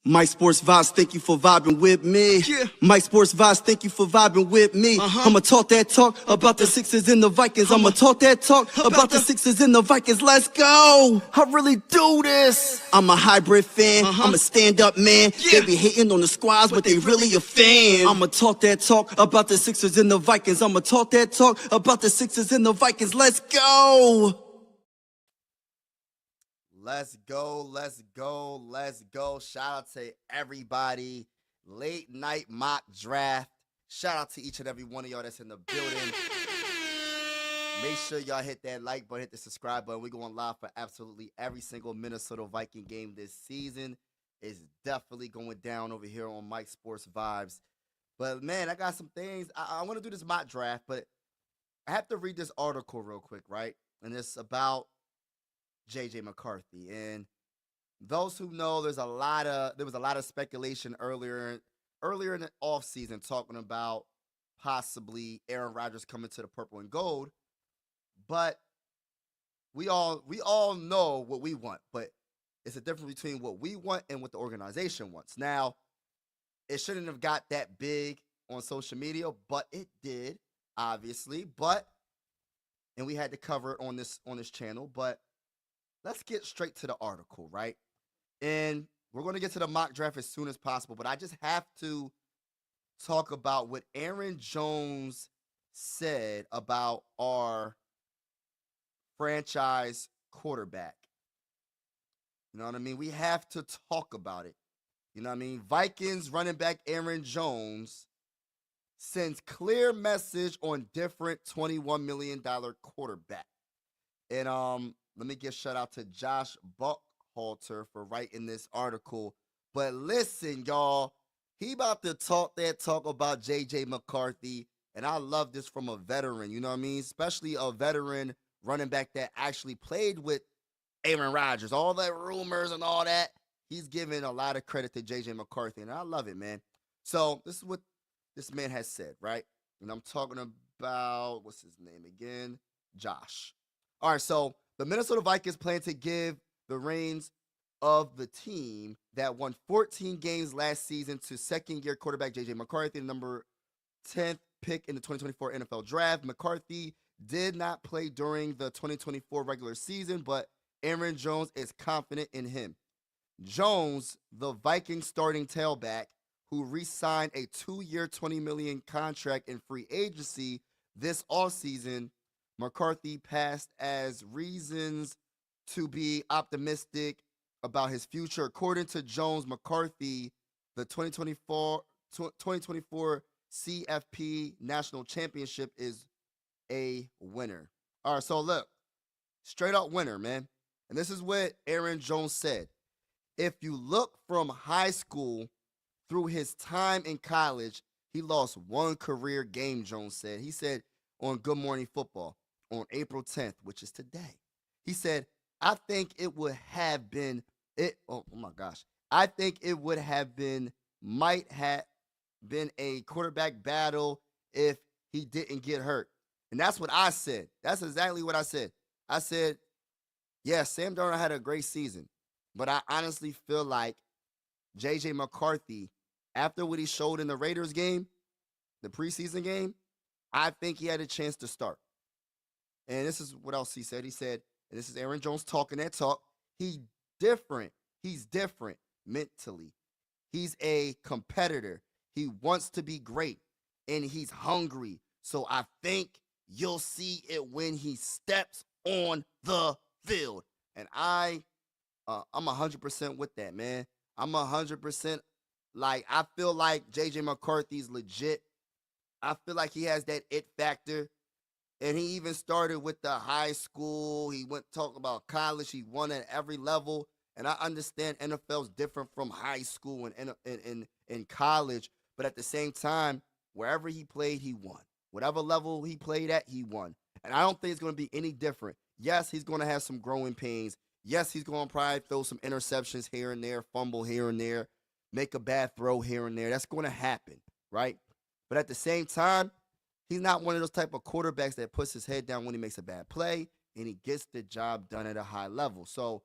Mike Sports Vibes, thank you for vibing with me. Yeah. Mike Sports Vibes, thank you for vibing with me. I'ma talk that talk about the Sixers and the Vikings. I'ma talk that talk about the Sixers and the Vikings. Let's go. I really do this. I'm a hybrid fan. I'm a stand-up man. Yeah. They be hating on the squads, but they really a fan. I'ma talk that talk about the Sixers and the Vikings. I'ma talk that talk about the Sixers and the Vikings. Let's go. Let's go, let's go, let's go. Shout out to everybody. Late night mock draft. Shout out to each and every one of y'all that's in the building. Make sure y'all hit that like button, hit the subscribe button. We're going live for absolutely every single Minnesota Viking game this season. It's definitely going down over here on Mike Sports Vibes. But man, I got some things. I want to do this mock draft, but I have to read this article real quick, right? And it's about JJ McCarthy. And those who know, there was a lot of speculation earlier in the offseason talking about possibly Aaron Rodgers coming to the purple and gold. But we all know what we want, but it's a difference between what we want and what the organization wants. Now, it shouldn't have got that big on social media, but it did, obviously. And we had to cover it on this channel, but let's get straight to the article, right? And we're going to get to the mock draft as soon as possible, but I just have to talk about what Aaron Jones said about our franchise quarterback. You know what I mean? We have to talk about it. You know what I mean? Vikings running back Aaron Jones sends clear message on different $21 million quarterback. And let me give shout out to Josh Buckhalter for writing this article. But listen, y'all, he about to talk that talk about JJ McCarthy, and I love this from a veteran, you know what I mean? Especially a veteran running back that actually played with Aaron Rodgers. All the rumors and all that, he's giving a lot of credit to JJ McCarthy, and I love it, man. So this is what this man has said, right? And I'm talking about, what's his name again? Josh. All right, so the Minnesota Vikings plan to give the reins of the team that won 14 games last season to second-year quarterback J.J. McCarthy, the number 10th pick in the 2024 NFL Draft. McCarthy did not play during the 2024 regular season, but Aaron Jones is confident in him. Jones, the Vikings starting tailback, who re-signed a 2-year, $20 million contract in free agency this offseason, McCarthy passed as reasons to be optimistic about his future. According to Jones, McCarthy, the 2024 CFP National Championship is a winner. All right, so look, straight up winner, man. And this is what Aaron Jones said. If you look from high school through his time in college, he lost one career game, Jones said. He said on Good Morning Football on April 10th, which is today. He said, I think it would have been, I think it would have been, might have been a quarterback battle if he didn't get hurt. And that's what I said. That's exactly what I said. I said, yeah, Sam Darnold had a great season, but I honestly feel like JJ McCarthy, after what he showed in the Raiders game, the preseason game, I think he had a chance to start. And this is what else he said. He said, and this is Aaron Jones talking that talk, he's different mentally. He's a competitor. He wants to be great, and he's hungry. So I think you'll see it when he steps on the field. And I'm 100% with that, man. I'm 100% I feel like JJ McCarthy's legit. I feel like he has that it factor. And he even started with the high school. He went talking about college. He won at every level. And I understand NFL's different from high school and college. But at the same time, wherever he played, he won. Whatever level he played at, he won. And I don't think it's going to be any different. Yes, he's going to have some growing pains. Yes, he's going to probably throw some interceptions here and there, fumble here and there, make a bad throw here and there. That's going to happen, right? But at the same time, he's not one of those type of quarterbacks that puts his head down when he makes a bad play, and he gets the job done at a high level. So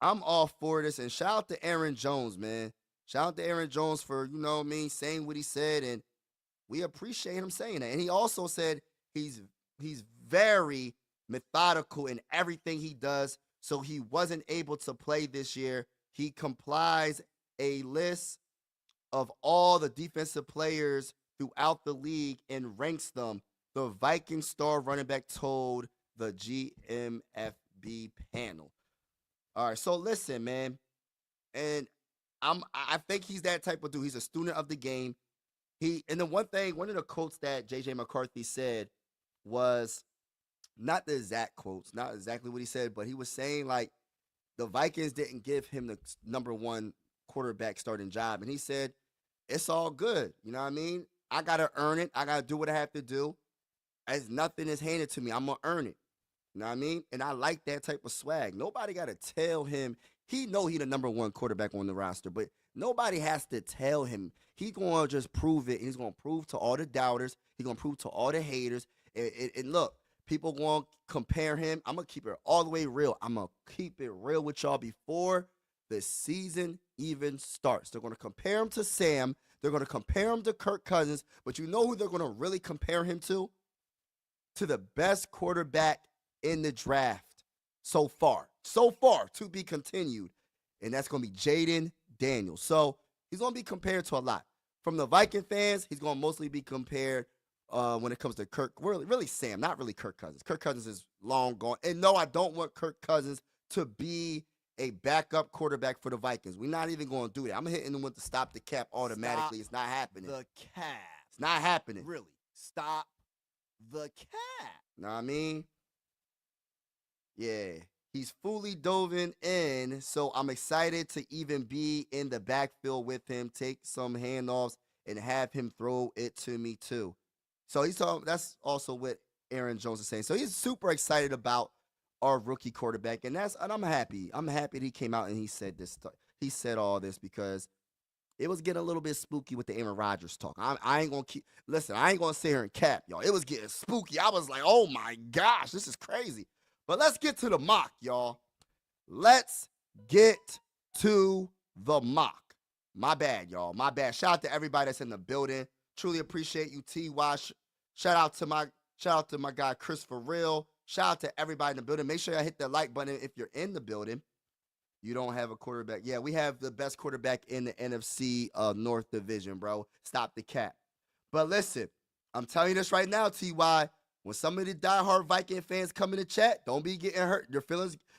I'm all for this, and shout out to Aaron Jones, man. Shout out to Aaron Jones for, you know what I mean, saying what he said, and we appreciate him saying that. And he also said he's very methodical in everything he does, so he wasn't able to play this year. He complies a list of all the defensive players throughout the league and ranks them. The Viking star running back told the GMFB panel. All right, so listen, man, and I think he's that type of dude. He's a student of the game. And the one of the quotes that JJ McCarthy said was not the exact quotes, not exactly what he said, but he was saying like the Vikings didn't give him the number one quarterback starting job, and he said it's all good. You know what I mean? I gotta earn it. I gotta do what I have to do. As nothing is handed to me, I'm gonna earn it. You know what I mean? And I like that type of swag. Nobody gotta tell him. He know he the number one quarterback on the roster, but nobody has to tell him. He gonna just prove it. And he's gonna prove to all the doubters. He's gonna prove to all the haters. And look, people gonna compare him. I'm gonna keep it all the way real. I'm gonna keep it real with y'all before the season even starts. They're gonna compare him to Sam. They're gonna compare him to Kirk Cousins. But you know who they're gonna really compare him to? To the best quarterback in the draft so far to be continued, and that's going to be Jaden Daniels. So he's going to be compared to a lot. From the Viking fans, he's going to mostly be compared when it comes to Kirk, really Sam, not really Kirk Cousins. Kirk Cousins is long gone. And no, I don't want Kirk Cousins to be a backup quarterback for the Vikings. We're not even going to do that. I'm hitting them with the stop the cap automatically. It's not happening. The cap. It's not happening. Really. Stop the cap. Know what I mean? Yeah. He's fully dove in, so I'm excited to even be in the backfield with him, take some handoffs, and have him throw it to me too. So that's also what Aaron Jones is saying. So he's super excited about our rookie quarterback, and I'm happy. I'm happy that he came out and he said this. He said all this because it was getting a little bit spooky with the Aaron Rodgers talk. I ain't gonna I ain't gonna sit here and cap, y'all. It was getting spooky. I was like, oh my gosh, this is crazy. But let's get to the mock, y'all. Let's get to the mock. My bad, y'all. My bad. Shout out to everybody that's in the building. Truly appreciate you, T.Y. Shout out to my guy Chris for real. Shout out to everybody in the building. Make sure you hit that like button if you're in the building. You don't have a quarterback. Yeah, we have the best quarterback in the NFC North Division, bro. Stop the cap. But listen, I'm telling you this right now, T.Y. When some of the diehard Viking fans come in the chat, don't be getting hurt.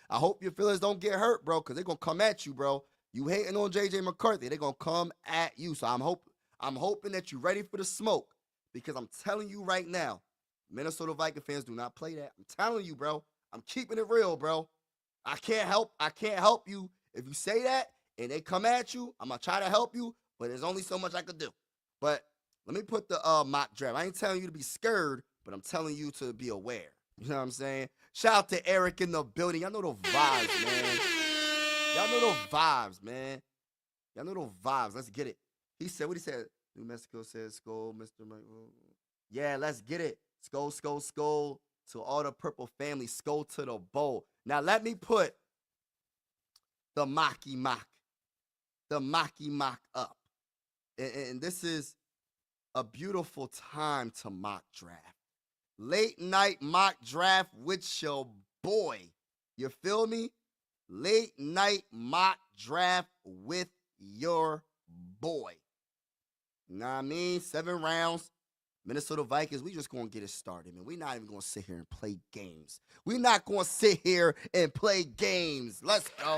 I hope your feelings don't get hurt, bro, because they're going to come at you, bro. You hating on J.J. McCarthy, they're going to come at you. So I'm hoping that you're ready for the smoke, because I'm telling you right now, Minnesota Viking fans do not play that. I'm telling you, bro. I'm keeping it real, bro. I can't help you if you say that and they come at you. I'm going to try to help you, but there's only so much I could do. But let me put the mock draft. I ain't telling you to be scared, but I'm telling you to be aware. You know what I'm saying? Shout out to Eric in the building. Y'all know those vibes, man. Y'all know those vibes, man. Y'all know those vibes. Let's get it. He said, what he said? New Mexico says, Skull, Mr. Mike. Yeah, let's get it. Skull, skull, skull to all the purple family. Skull to the bowl. Now, let me put the mocky mock up. And this is a beautiful time to mock draft. Late night mock draft with your boy. You feel me? Late night mock draft with your boy. You know what I mean? 7 rounds. Minnesota Vikings, we just going to get it started, man. We're not even going to sit here and play games. We're not going to sit here and play games. Let's go.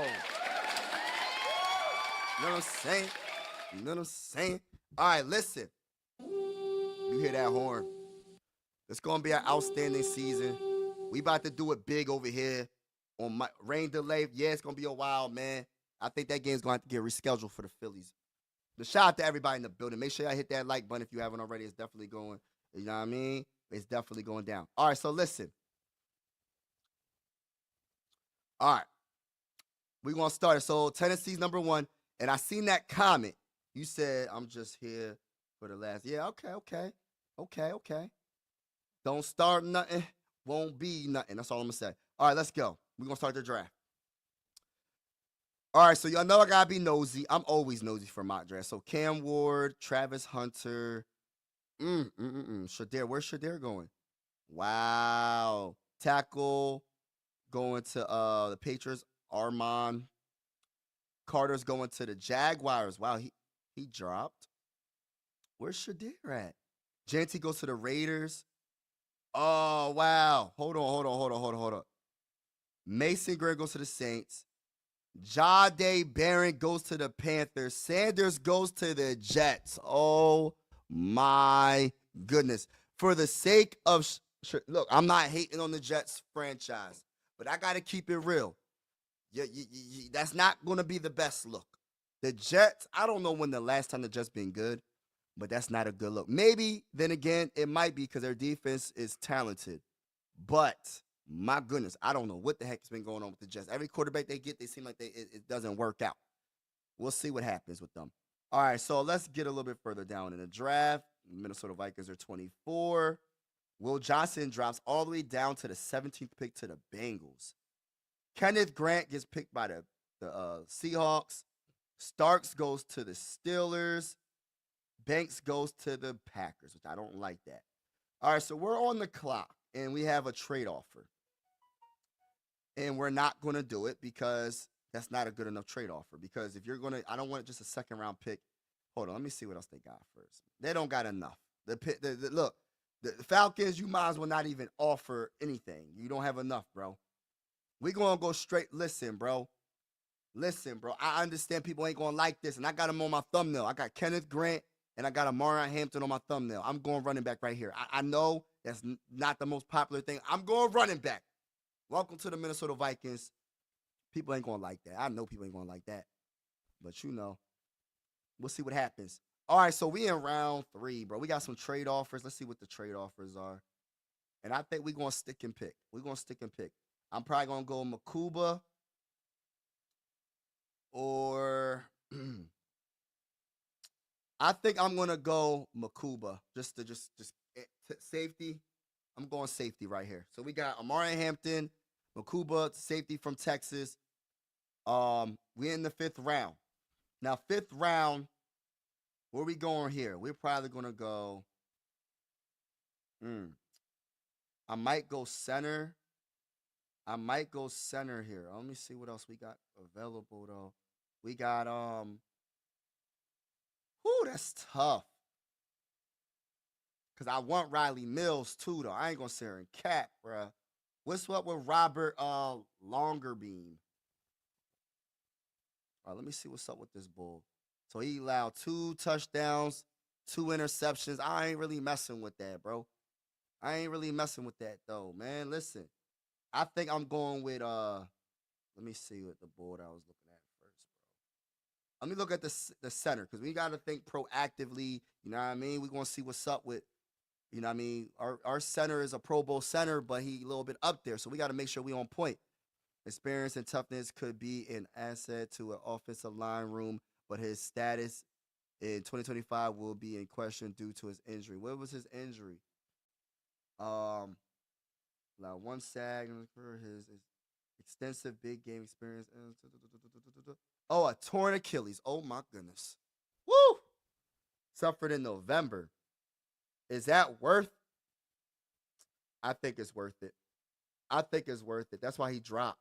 You know what I'm saying? You know what I'm saying? All right, listen. You hear that horn? It's going to be an outstanding season. We about to do it big over here on my rain delay. Yeah, it's going to be a while, man. I think that game's going to have to get rescheduled for the Phillies. But shout out to everybody in the building. Make sure y'all hit that like button if you haven't already. It's definitely going, you know what I mean? It's definitely going down. All right, so listen. All right. We're going to start it. So Tennessee's number 1. And I seen that comment. You said, I'm just here for the last. Yeah, okay. Don't start nothing. Won't be nothing. That's all I'm going to say. All right, let's go. We're going to start the draft. All right, so y'all know I gotta be nosy. I'm always nosy for mock draft. So Cam Ward, Travis Hunter, Shadir, where's Shadir going? Wow. Tackle going to the Patriots. Armand Carter's going to the Jaguars. Wow, he dropped. Where's Shadir at? Janty goes to the Raiders. Oh, wow. Hold on. Mason Gray goes to the Saints. Jade Barron goes to the Panthers. Sanders goes to the Jets. Oh, my goodness. For the sake of, look, I'm not hating on the Jets franchise, but I got to keep it real. That's not going to be the best look. The Jets, I don't know when the last time the Jets been good, but that's not a good look. Maybe, then again, it might be because their defense is talented. But, my goodness, I don't know what the heck has been going on with the Jets. Every quarterback they get, they seem like it doesn't work out. We'll see what happens with them. All right, so let's get a little bit further down in the draft. Minnesota Vikings are 24. Will Johnson drops all the way down to the 17th pick to the Bengals. Kenneth Grant gets picked by the Seahawks. Starks goes to the Steelers. Banks goes to the Packers, which I don't like that. All right, so we're on the clock, and we have a trade offer. And we're not going to do it because that's not a good enough trade offer. Because if you're going to, I don't want just a second-round pick. Hold on, let me see what else they got first. They don't got enough. Look, the Falcons, you might as well not even offer anything. You don't have enough, bro. We're going to go straight. Listen, bro. I understand people ain't going to like this, and I got them on my thumbnail. I got Kenneth Grant, and I got Amari Hampton on my thumbnail. I'm going running back right here. I know that's not the most popular thing. I'm going running back. Welcome to the Minnesota Vikings. People ain't going to like that. I know people ain't going to like that. But, you know, we'll see what happens. All right, so we in round 3, bro. We got some trade offers. Let's see what the trade offers are. And I think we're going to stick and pick. I'm probably going to go Makuba or I think I'm going to go Makuba just safety. I'm going safety right here. So we got Amari Hampton, Makuba, safety from Texas. We're in the 5th round. Now, 5th round, where we going here? We're probably going to go, I might go center. Here. Let me see what else we got available, though. We got, that's tough. Because I want Riley Mills, too, though. I ain't going to sit here and cap, bruh. What's up with Robert Longerbeam? All right, let me see what's up with this bull. So he allowed 2 touchdowns, 2 interceptions. I ain't really messing with that, bro. I ain't really messing with that, though, man. Listen, I think I'm going with, let me see what the board I was looking at first, bro. Let me look at the center, because we got to think proactively, you know what I mean? We're going to see what's up with, you know what I mean? Our center is a Pro Bowl center, but he a little bit up there, so we got to make sure we on point. Experience and toughness could be an asset to an offensive line room, but his status in 2025 will be in question due to his injury. What was his injury? Like 1 sack for his extensive big game experience. Oh, a torn Achilles. Oh my goodness. Woo! Suffered in November. Is that worth? I think it's worth it. That's why he dropped.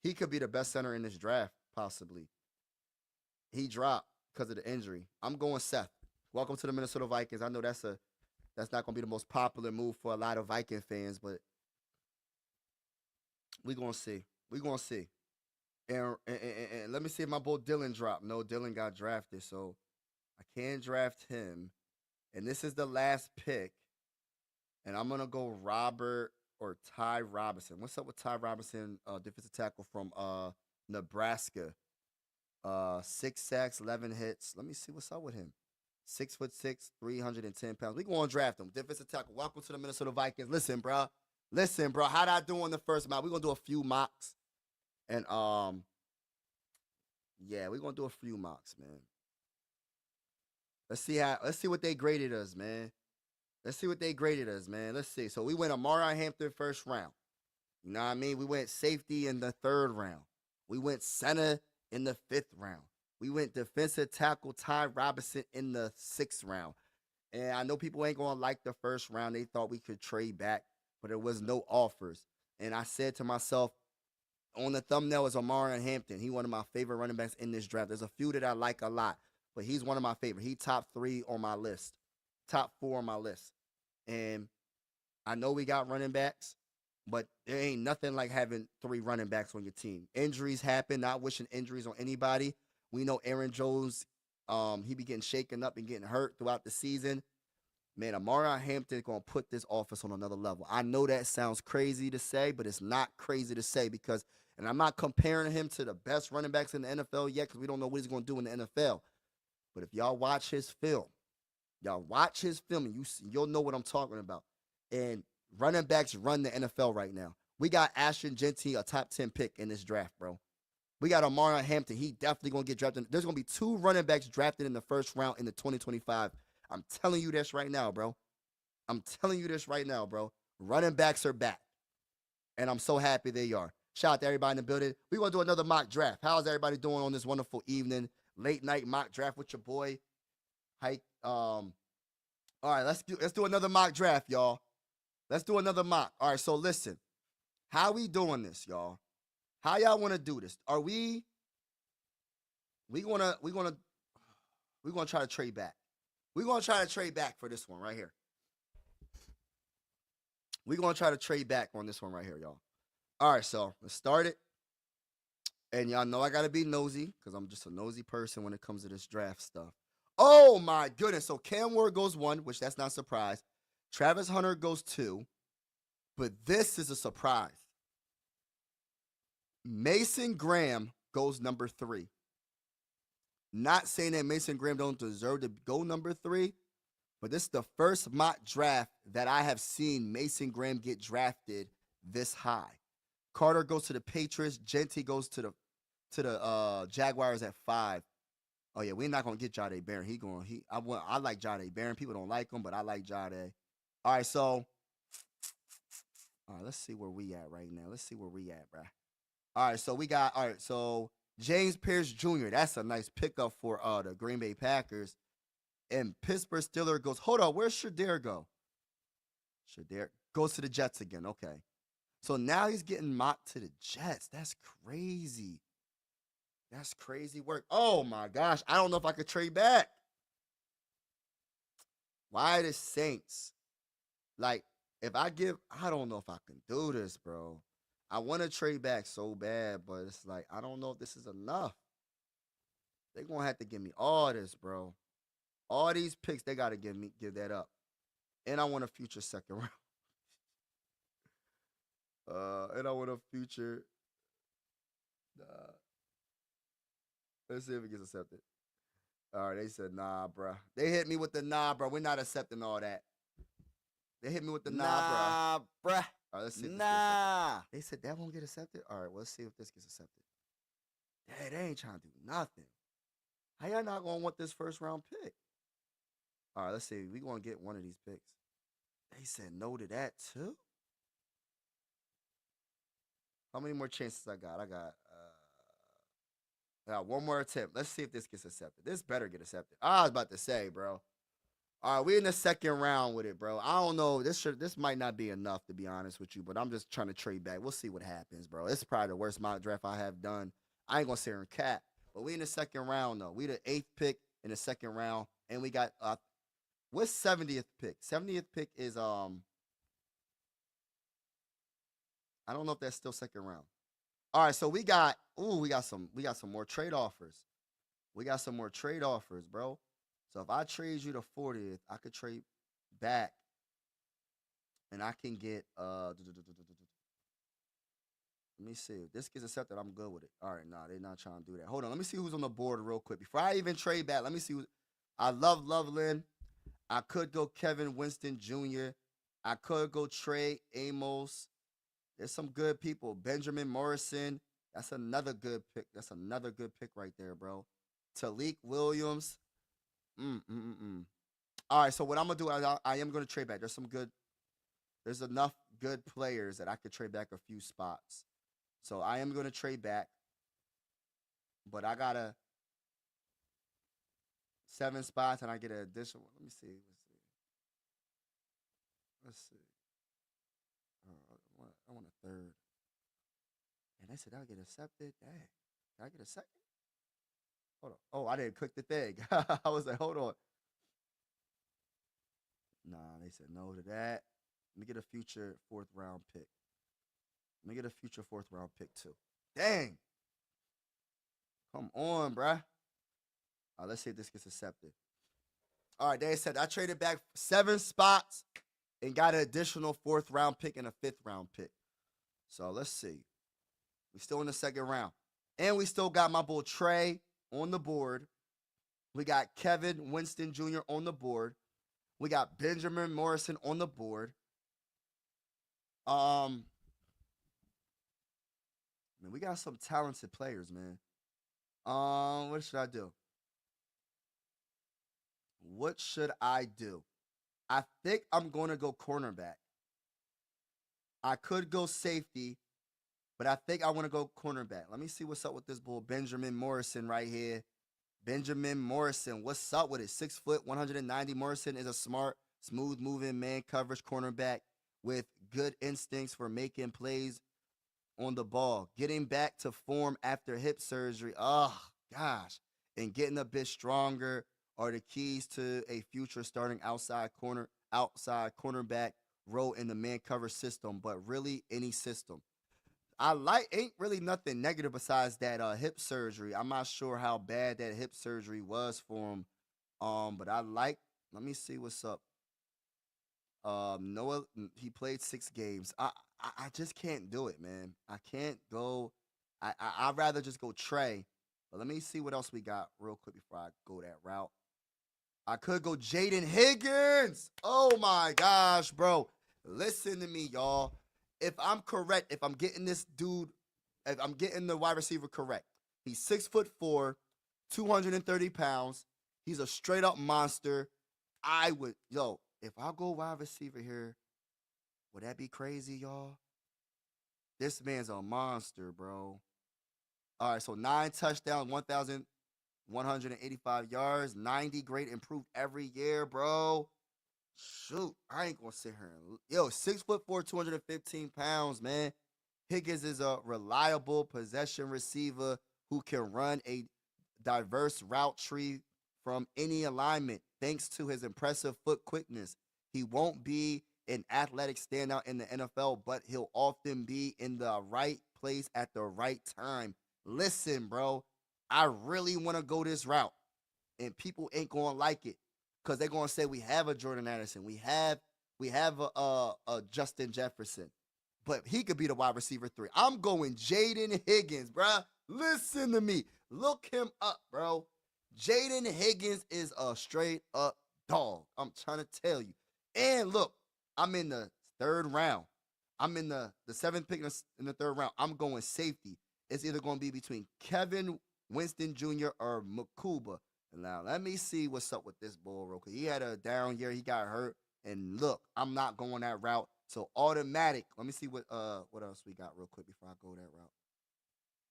He could be the best center in this draft, possibly. He dropped because of the injury. I'm going Seth. Welcome to the Minnesota Vikings. I know that's not going to be the most popular move for a lot of Viking fans, but we're going to see. And let me see if my boy Dylan dropped. No, Dylan got drafted, so I can't draft him. And this is the last pick. And I'm going to go Robert or Ty Robinson. What's up with Ty Robinson, defensive tackle from Nebraska? 6 sacks, 11 hits. Let me see what's up with him. 6'6", 310 pounds. We going to draft him. Defensive tackle. Welcome to the Minnesota Vikings. Listen, bro. How'd I do on the first mock? We're going to do a few mocks. And, yeah, we're going to do a few mocks, man. Let's see what they graded us, man. Let's see. So we went Amari Hampton first round. You know what I mean? We went safety in the 3rd round. We went center in the 5th round. We went defensive tackle Ty Robinson in the 6th round. And I know people ain't going to like the 1st round. They thought we could trade back, but there was no offers. And I said to myself, on the thumbnail is Omarion Hampton. He one of my favorite running backs in this draft. There's a few that I like a lot, but he's one of my favorite. He top 3 on my list, top 4 on my list. And I know we got running backs, but there ain't nothing like having 3 running backs on your team. Injuries happen. Not wishing injuries on anybody. We know Aaron Jones, he be getting shaken up and getting hurt throughout the season. Man, Omarion Hampton is going to put this offense on another level. I know that sounds crazy to say, but it's not crazy to say because, and I'm not comparing him to the best running backs in the NFL yet because we don't know what he's going to do in the NFL. But if y'all watch his film, and you'll know what I'm talking about. And running backs run the NFL right now. We got Ashton Genty, a top 10 pick in this draft, bro. We got Omarion Hampton. He definitely going to get drafted. There's going to be 2 running backs drafted in the 1st round in the 2025. I'm telling you this right now, bro. Running backs are back. And I'm so happy they are. Shout out to everybody in the building. We're going to do another mock draft. How's everybody doing on this wonderful evening? Late night mock draft with your boy. All right, let's do another mock draft, y'all. Let's do another mock. All right, so listen. How we doing this, y'all? How y'all want to do this? Are we gonna try to trade back. We're gonna try to trade back for this one right here. We're gonna try to trade back on this one right here, y'all. All right, so let's start it. And y'all know I gotta be nosy because I'm just a nosy person when it comes to this draft stuff. Oh my goodness! So Cam Ward goes 1, which that's not a surprise. Travis Hunter goes 2, but this is a surprise. Mason Graham goes number 3. Not saying that Mason Graham don't deserve to go number 3, but this is the first mock draft that I have seen Mason Graham get drafted this high. Carter goes to the Patriots. Genty goes to the Jaguars at 5. Oh yeah, we're not gonna get Jahdae Barron. I like Jahdae Barron. People don't like him, but I like Jahdae. All right, so let's see where we at right now. Bro. All right, so James Pierce Jr. That's a nice pickup for the Green Bay Packers. And Pittsburgh Steelers goes, hold on, where's Shadir go? Shadir goes to the Jets again. Okay. So now he's getting mocked to the Jets. That's crazy. That's crazy work. Oh my gosh. I don't know if I could trade back. Why the Saints? Like, I don't know if I can do this, bro. I want to trade back so bad, but it's like, I don't know if this is enough. They're going to have to give me all this, bro. All these picks, they got to give that up. And I want a future 2nd round. And I want a future. Let's see if it gets accepted. All right, they said, nah, bro. They hit me with the nah, bro. We're not accepting all that. They hit me with the nah, bro. Bruh. All right, let's see if this gets Nah. accepted. They said that won't get accepted? All right, well, let's see if this gets accepted. Hey, they ain't trying to do nothing. How y'all not going to want this 1st round pick? All right, let's see. We're going to get one of these picks. They said no to that, too? How many more chances I got? I got one more attempt. Let's see if this gets accepted. This better get accepted. I was about to say, bro. All right, we're in the 2nd round with it, bro. I don't know. This might not be enough, to be honest with you, but I'm just trying to trade back. We'll see what happens, bro. This is probably the worst mock draft I have done. I ain't going to sit here and cap, but we in the 2nd round, though. We the 8th pick in the 2nd round, and we got what's 70th pick? 70th pick is I don't know if that's still 2nd round. All right, so we got some more trade offers. We got some more trade offers, bro. So if I trade you the 40th, I could trade back, and I can get let me see. If this gets accepted, I'm good with it. All right, nah, they're not trying to do that. Hold on, let me see who's on the board real quick. Before I even trade back, let me see I love Loveland. I could go Kevin Winston Jr. I could go Trey Amos. There's some good people. Benjamin Morrison. That's another good pick. That's another good pick right there, bro. Talik Williams. All right, so what I'm going to do, I am going to trade back. There's enough good players that I could trade back a few spots. So I am going to trade back. but I got a 7 spots and I get an additional. Let me see. Let's see. I want a third. And they said I'll get accepted. Dang. Did I get a second? Hold on. Oh, I didn't click the thing. I was like, hold on. Nah, they said no to that. Let me get a future 4th round pick. Let me get a future 4th round pick too. Dang. Come on, bruh. Let's see if this gets accepted. All right, they said I traded back 7 spots and got an additional 4th round pick and a 5th round pick. So let's see. We still in the 2nd round. And we still got my boy Trey on the board. We got Kevin Winston Jr. on the board. We got Benjamin Morrison on the board. Man, we got some talented players, man. What should I do? What should I do? I think I'm going to go cornerback. I could go safety, but I think I want to go cornerback. Let me see what's up with this bull, Benjamin Morrison right here. Benjamin Morrison, what's up with it? 6 foot, 190. Morrison is a smart, smooth-moving man coverage cornerback with good instincts for making plays on the ball. Getting back to form after hip surgery, oh, gosh, and getting a bit stronger are the keys to a future starting outside cornerback role in the man cover system, but really any system. Ain't really nothing negative besides that hip surgery. I'm not sure how bad that hip surgery was for him. But let me see what's up. Noah, he played 6 games. I just can't do it, man. I can't go. I'd rather just go Trey. But let me see what else we got real quick before I go that route. I could go Jaden Higgins. Oh my gosh, bro. Listen to me, y'all. If I'm correct, if I'm getting this dude, if I'm getting the wide receiver correct, he's 6'4", 230 pounds. He's a straight up monster. If I go wide receiver here, would that be crazy, y'all? This man's a monster, bro. All right, so 9 touchdowns, 1,185 yards, 90 grade improved every year, bro. Shoot, I ain't gonna sit here and 6'4", 215 pounds, man. Higgins is a reliable possession receiver who can run a diverse route tree from any alignment. Thanks to his impressive foot quickness, he won't be an athletic standout in the NFL, but he'll often be in the right place at the right time. Listen, bro, I really want to go this route, and people ain't gonna like it. Because they're going to say we have a Jordan Addison. We have a Justin Jefferson. But he could be the wide receiver 3. I'm going Jaden Higgins, bruh. Listen to me. Look him up, bro. Jaden Higgins is a straight up dog. I'm trying to tell you. And look, I'm in the 3rd round. I'm in the 7th pick in the 3rd round. I'm going safety. It's either going to be between Kevin Winston Jr. or Makuba. Now, let me see what's up with this bull real quick. He had a down year. He got hurt. And look, I'm not going that route. So, automatic. Let me see what else we got real quick before I go that route.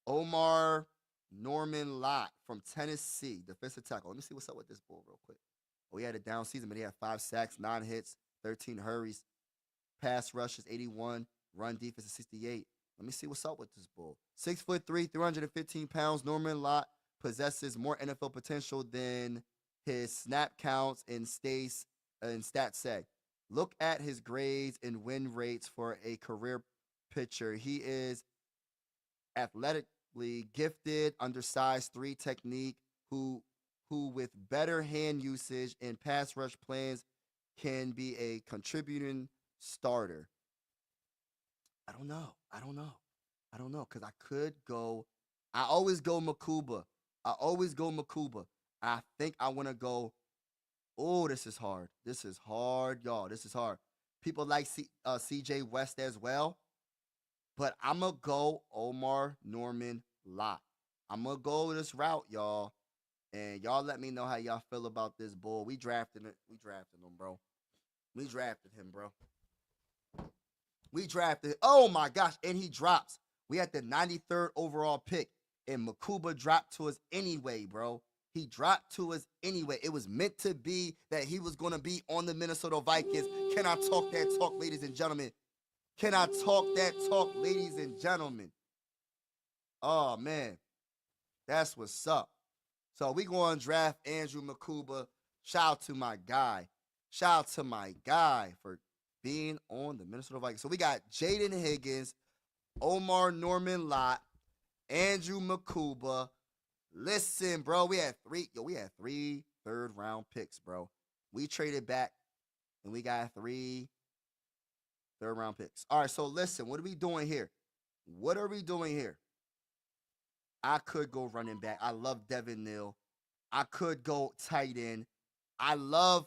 Omar Norman Lott from Tennessee, defensive tackle. Let me see what's up with this bull real quick. Oh, he had a down season, but he had 5 sacks, 9 hits, 13 hurries. Pass rush is 81. Run defense is 68. Let me see what's up with this bull. 6'3", 315 pounds. Norman Lott possesses more NFL potential than his snap counts and stats say. Look at his grades and win rates for a career pitcher. He is athletically gifted, undersized 3 technique, who with better hand usage and pass rush plans can be a contributing starter. I don't know. Because I could go. I always go Makuba. I think I want to go. Oh, this is hard. Y'all. This is hard. People like CJ West as well. But I'm going to go Omar Norman Lott. I'm going to go this route, y'all. And y'all let me know how y'all feel about this bull. We drafted him, bro. We drafted him. Oh, my gosh. And he drops. We had the 93rd overall pick. And Makuba dropped to us anyway, bro. He dropped to us anyway. It was meant to be that he was going to be on the Minnesota Vikings. Can I talk that talk, ladies and gentlemen? Can I talk that talk, ladies and gentlemen? Oh, man. That's what's up. So we going to draft Andrew Makuba. Shout out to my guy. Shout out to my guy for being on the Minnesota Vikings. So we got Jaden Higgins, Omar Norman Lott, Andrew Makuba. Listen, bro, we had three third-round picks, bro. We traded back, and we got 3 third-round picks. All right, so listen, what are we doing here? What are we doing here? I could go running back. I love Devin Neal. I could go tight end. I love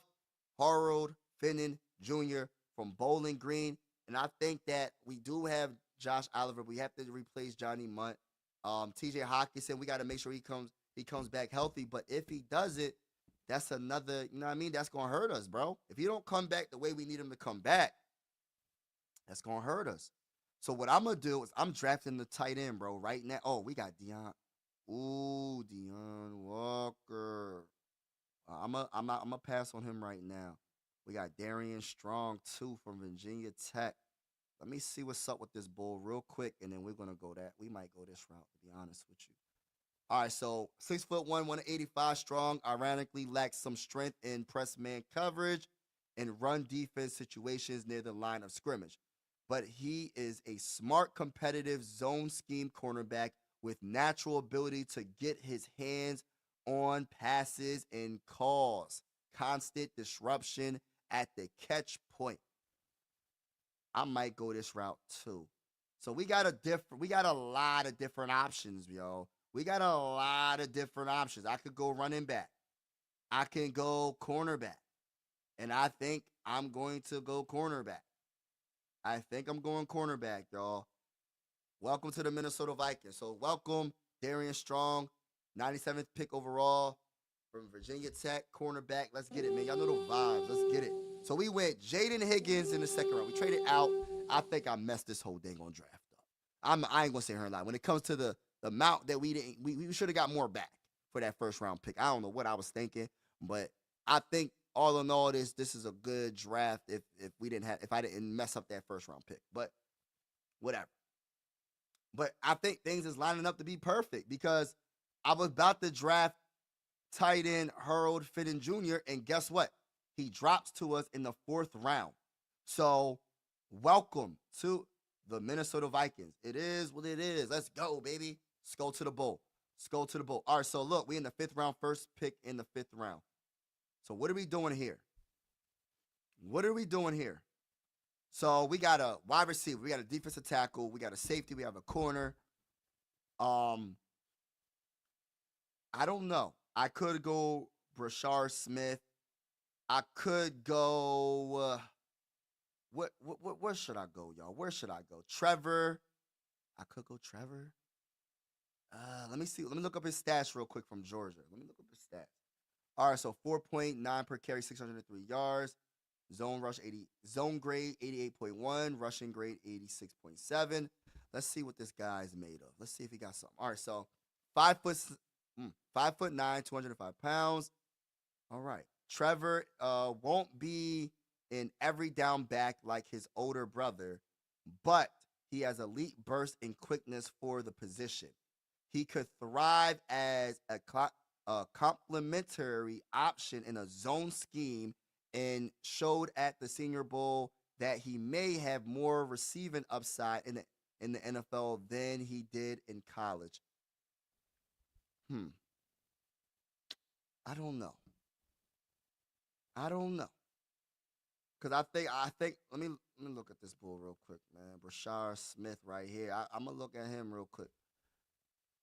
Harold Finnan Jr. from Bowling Green, and I think that we do have Josh Oliver. We have to replace Johnny Munt. TJ Hawkinson, we got to make sure he comes back healthy. But if he does it, that's another, you know what I mean? That's going to hurt us, bro. If he don't come back the way we need him to come back, that's going to hurt us. So what I'm going to do is I'm drafting the tight end, bro, right now. Oh, we got Deion. Ooh, Deion Walker. I'm a pass on him right now. We got Darian Strong, too, from Virginia Tech. Let me see what's up with this bull real quick, and then we're going to go that. We might go this route, to be honest with you. All right, so 6'1", 185 strong, ironically lacks some strength in press man coverage and run defense situations near the line of scrimmage. But he is a smart, competitive zone scheme cornerback with natural ability to get his hands on passes and cause constant disruption at the catch point. I might go this route too. So we got a lot of different options, yo. We got a lot of different options. I could go running back. I can go cornerback. And I think I'm going to go cornerback. I think I'm going cornerback, y'all. Welcome to the Minnesota Vikings. So welcome, Darian Strong, 97th pick overall from Virginia Tech, cornerback. Let's get it, man. Y'all know the vibes. Let's get it. So we went Jaden Higgins in the second round. We traded out. I think I messed this whole dang on draft up. I ain't gonna sit here and lie. When it comes to the amount that we should have got more back for that first round pick. I don't know what I was thinking, but I think all in all, this is a good draft if I didn't mess up that first round pick. But whatever. But I think things is lining up to be perfect because I was about to draft tight end Harold Finnan Jr. and guess what? He drops to us in the 4th round. So welcome to the Minnesota Vikings. It is what it is. Let's go, baby. Let's go to the bowl. Let's go to the bowl. All right, so look, we in the 5th round, first pick in the 5th round. So what are we doing here? What are we doing here? So we got a wide receiver, we got a defensive tackle, we got a safety, we have a corner. I don't know. I could go Brashard Smith. I could go. Where should I go, y'all? Where should I go? Trevor. I could go Trevor. Let me see. Let me look up his stats real quick from Georgia. Let me look up his stats. All right, so 4.9 per carry, 603 yards. Zone rush 80, zone grade 88.1, rushing grade 86.7. Let's see what this guy's made of. Let's see if he got something. All right, so 5'9", 205 pounds. All right, Trevor won't be an every down back like his older brother, but he has elite burst and quickness for the position. He could thrive as a complementary option in a zone scheme and showed at the Senior Bowl that he may have more receiving upside in the NFL than he did in college. I don't know. Cause I think let me look at this bull real quick, man. Brashard Smith right here. I'm gonna look at him real quick.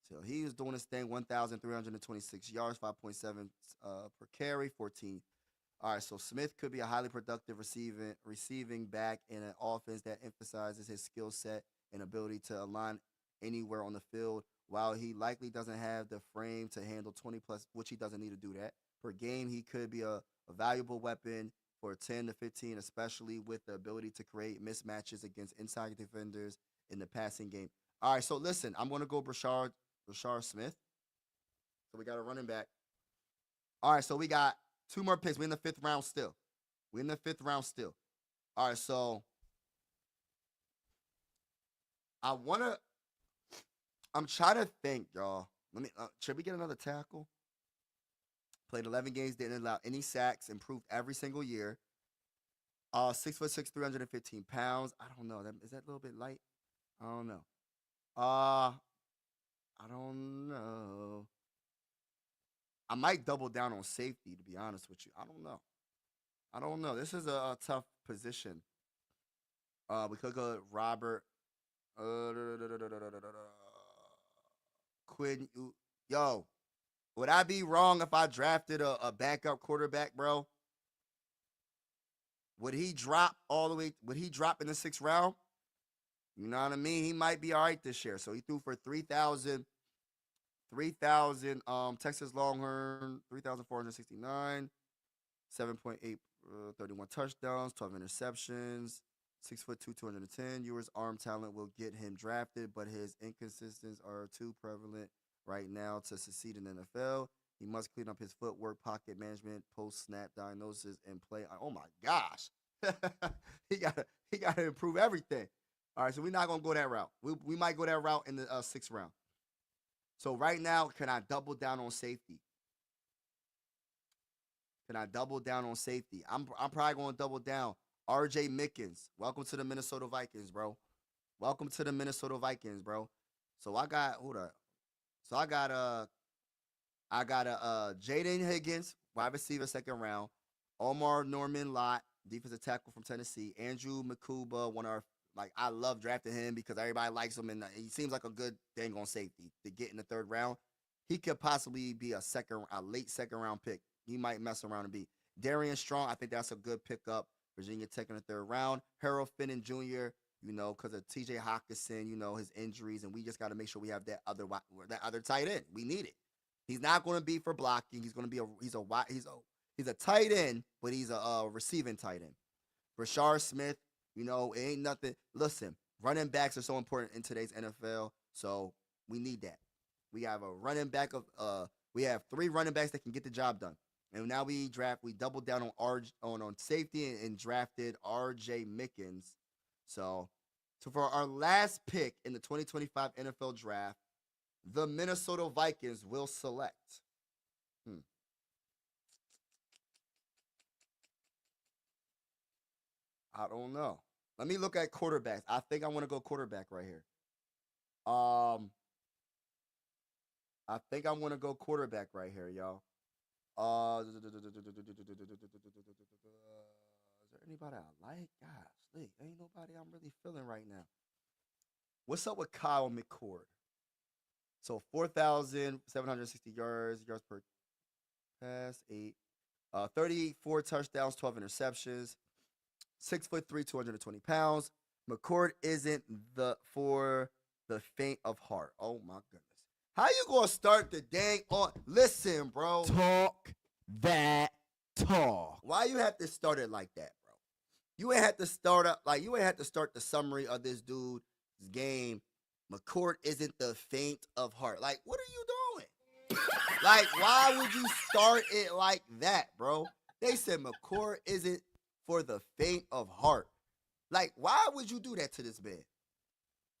So he was doing his thing, 1,326 yards, 5.7 per carry, 14. All right, so Smith could be a highly productive receiving back in an offense that emphasizes his skill set and ability to align anywhere on the field. While he likely doesn't have the frame to handle 20 plus, which he doesn't need to do that per game, he could be a valuable weapon for 10 to 15, especially with the ability to create mismatches against inside defenders in the passing game. All right, so listen, I'm going to go Brashard Rashard Smith. So we got a running back. All right, so we got 2 more picks. We're in the 5th round still. All right, so I'm trying to think, y'all. Should we get another tackle? Played 11 games, didn't allow any sacks, improved every single year. 6'6", 315 pounds. I don't know. Is that a little bit light? I don't know. I don't know. I might double down on safety, to be honest with you. I don't know. This is a tough position. We could go Robert. Quinn. Yo, would I be wrong if I drafted a backup quarterback, bro? Would he drop all the way? Would he drop in the 6th round? You know what I mean? He might be all right this year. So he threw for 3,000 Texas Longhorn, 3,469, 7.8, 31 touchdowns, 12 interceptions, 6'2", 210. Ewers' arm talent will get him drafted, but his inconsistencies are too prevalent right now to succeed in the NFL. He must clean up his footwork, pocket management, post-snap diagnosis, and play. Oh my gosh, he gotta improve everything. All right, so we're not gonna go that route. We might go that route in the 6th round. So right now, can I double down on safety? I'm probably gonna double down. R.J. Mickens, welcome to the Minnesota Vikings, bro. So I got Jaden Higgins, wide receiver, 2nd round. Omar Norman Lott, defensive tackle from Tennessee. Andrew McCuba, I love drafting him because everybody likes him and he seems like a good dang on safety to get in the 3rd round. He could possibly be a late 2nd round pick. He might mess around and be Darian Strong. I think that's a good pickup. Virginia Tech in the 3rd round. Harold Finnan Jr., because of T.J. Hawkinson, his injuries, and we just got to make sure we have that other tight end. We need it. He's not going to be for blocking. He's going to be he's a tight end, but he's a receiving tight end. Rashard Smith, it ain't nothing. Listen, running backs are so important in today's NFL, so we need that. We have we have 3 running backs that can get the job done. And now we doubled down on safety and drafted R.J. Mickens. So for our last pick in the 2025 NFL Draft, the Minnesota Vikings will select. I don't know. Let me look at quarterbacks. I think I want to go quarterback right here. I think I want to go quarterback right here, y'all. Is there anybody I like? Gosh, ain't nobody I'm really feeling right now. What's up with Kyle McCord? So 4,760 yards per pass, 34 touchdowns, 12 interceptions, 6'3", 220 pounds. McCord isn't for the faint of heart. Oh my goodness. How you gonna start the dang on? Listen, bro. Talk that talk. Why you have to start it like that, bro? You ain't have to start the summary of this dude's game. McCord isn't the faint of heart. Like, what are you doing? Why would you start it like that, bro? They said McCord isn't for the faint of heart. Like, why would you do that to this man?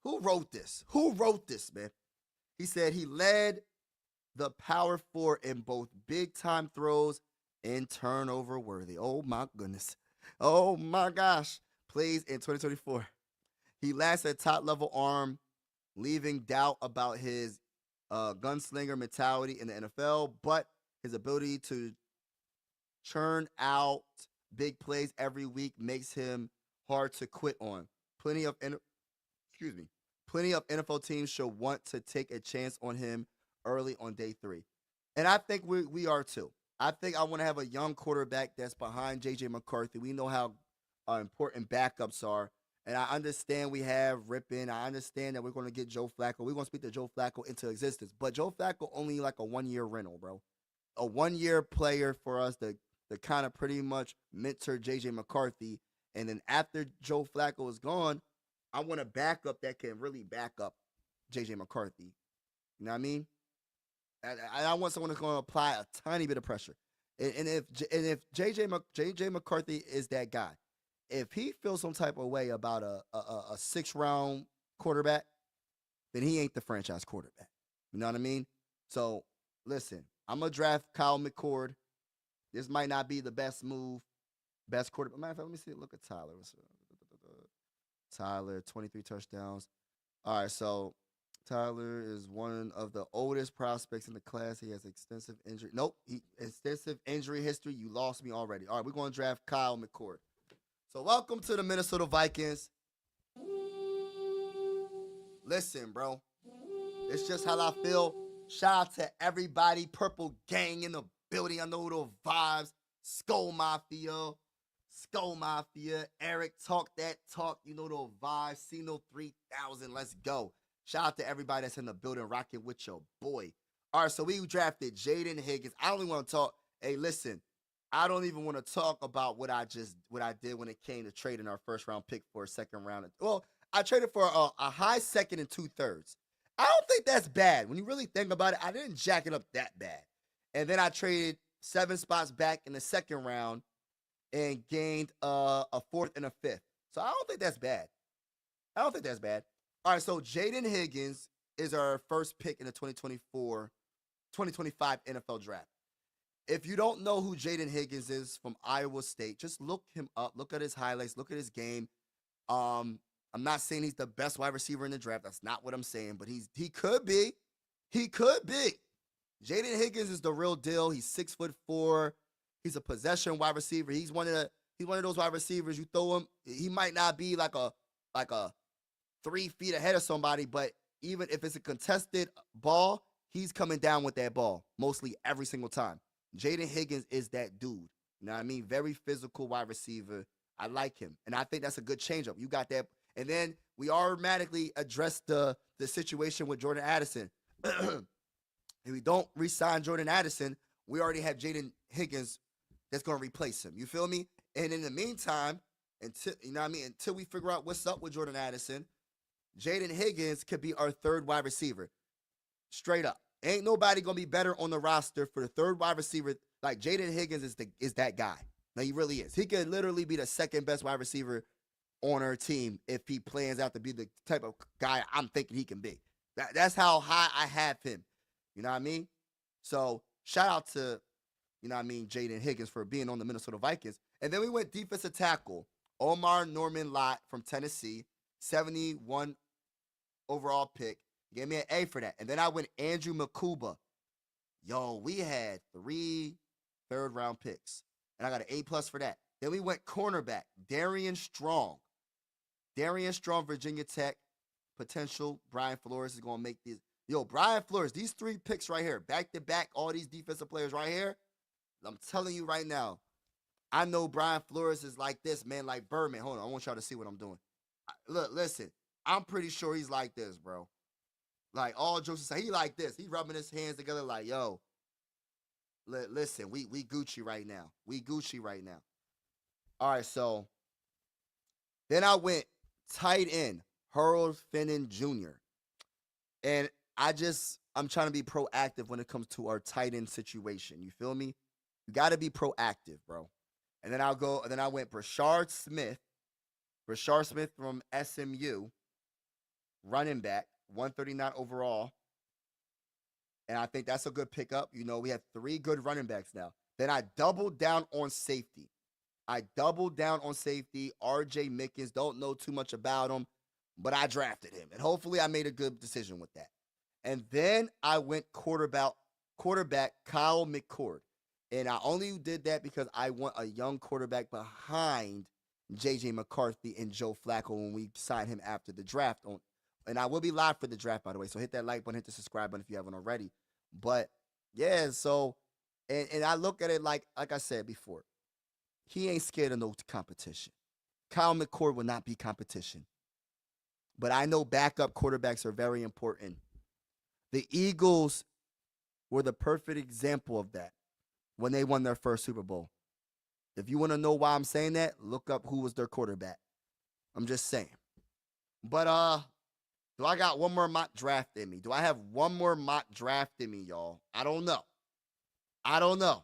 Who wrote this, man? He said he led the power 4 in both big-time throws and turnover worthy. Oh, my goodness. Oh, my gosh. Plays in 2024. He lacks a top-level arm, leaving doubt about his gunslinger mentality in the NFL, but his ability to churn out big plays every week makes him hard to quit on. Plenty of NFL teams should want to take a chance on him early on day 3. And I think we are too. I think I want to have a young quarterback that's behind J.J. McCarthy. We know how important backups are. And I understand we have Rippon. I understand that we're going to get Joe Flacco. We're going to speak to Joe Flacco into existence. But Joe Flacco only like a 1-year rental, bro. A 1-year player for us to kind of pretty much mentor J.J. McCarthy. And then after Joe Flacco is gone, I want a backup that can really back up J.J. McCarthy. You know what I mean? I want someone that's going to apply a tiny bit of pressure. And if JJ McCarthy is that guy, if he feels some type of way about a 6th-round quarterback, then he ain't the franchise quarterback. You know what I mean? So listen, I'm gonna draft Kyle McCord. This might not be the best move, best quarterback. Matter of fact, let me see. Look at Tyler. Tyler, 23 touchdowns. All right, so Tyler is one of the oldest prospects in the class. He has extensive injury. Nope, extensive injury history. You lost me already. All right, we're going to draft Kyle McCord. So welcome to the Minnesota Vikings. Listen, bro. It's just how I feel. Shout out to everybody. Purple Gang in the building. I know the vibes. Skull Mafia. Eric, talk that talk. You know the vibes. Cino 3000. Let's go. Shout out to everybody that's in the building rocking with your boy. All right, so we drafted Jaden Higgins. I don't even want to talk. Hey, listen, I don't even want to talk about what I did when it came to trading our 1st-round pick for a 2nd round. Well, I traded for a high 2nd and 2/3. I don't think that's bad. When you really think about it, I didn't jack it up that bad. And then I traded 7 spots back in the 2nd round and gained a 4th and a 5th. So I don't think that's bad. All right, so Jaden Higgins is our first pick in the 2025 NFL draft. If you don't know who Jaden Higgins is from Iowa State, just look him up. Look at his highlights. Look at his game. I'm not saying he's the best wide receiver in the draft. That's not what I'm saying, but he could be. He could be. Jaden Higgins is the real deal. He's 6'4". He's a possession wide receiver. He's one of those wide receivers. You throw him, he might not be like a 3 feet ahead of somebody, but even if it's a contested ball, he's coming down with that ball mostly every single time. Jaden Higgins is that dude. You know what I mean? Very physical wide receiver. I like him, and I think that's a good changeup. You got that, and then we automatically address the situation with Jordan Addison. If we don't re-sign Jordan Addison, we already have Jaden Higgins that's going to replace him. You feel me? And in the meantime, until we figure out what's up with Jordan Addison, Jaden Higgins could be our 3rd wide receiver. Straight up. Ain't nobody going to be better on the roster for the 3rd wide receiver. Like Jaden Higgins is that guy. No, he really is. He could literally be the 2nd best wide receiver on our team if he plans out to be the type of guy I'm thinking he can be. That's how high I have him. You know what I mean? So shout out to, Jaden Higgins for being on the Minnesota Vikings. And then we went defensive tackle. Omar Norman Lott from Tennessee, 71 overall pick. Gave me an A for that. And then I went Andrew Makuba. Yo, we had 3 3rd-round picks. And I got an A+ for that. Then we went cornerback, Darian Strong. Virginia Tech. Potential. Brian Flores is going to make these. Yo, Brian Flores, these 3 picks right here, back-to-back, all these defensive players right here. I'm telling you right now, I know Brian Flores is like this, man, like Birdman. Hold on, I want y'all to see what I'm doing. Look, listen, I'm pretty sure he's like this, bro. Like, all jokes aside, he like this. He rubbing his hands together like, yo, listen, we Gucci right now. All right, so then I went tight end, Harold Finnan Jr. And I'm trying to be proactive when it comes to our tight end situation. You feel me? You got to be proactive, bro. And then I went Brashard Smith from SMU, running back, 139 overall. And I think that's a good pickup. We have 3 good running backs now. Then I doubled down on safety. R.J. Mickens, don't know too much about him, but I drafted him. And hopefully I made a good decision with that. And then I went quarterback Kyle McCord. And I only did that because I want a young quarterback behind J.J. McCarthy and Joe Flacco when we sign him after the draft. And I will be live for the draft, by the way. So hit that like button, hit the subscribe button if you haven't already. But, yeah, so, and I look at it like I said before. He ain't scared of no competition. Kyle McCord will not be competition. But I know backup quarterbacks are very important. The Eagles were the perfect example of that when they won their first Super Bowl. If you want to know why I'm saying that, look up who was their quarterback. I'm just saying. But Do I got one more mock draft in me? Do I have one more mock draft in me, y'all? I don't know. I don't know.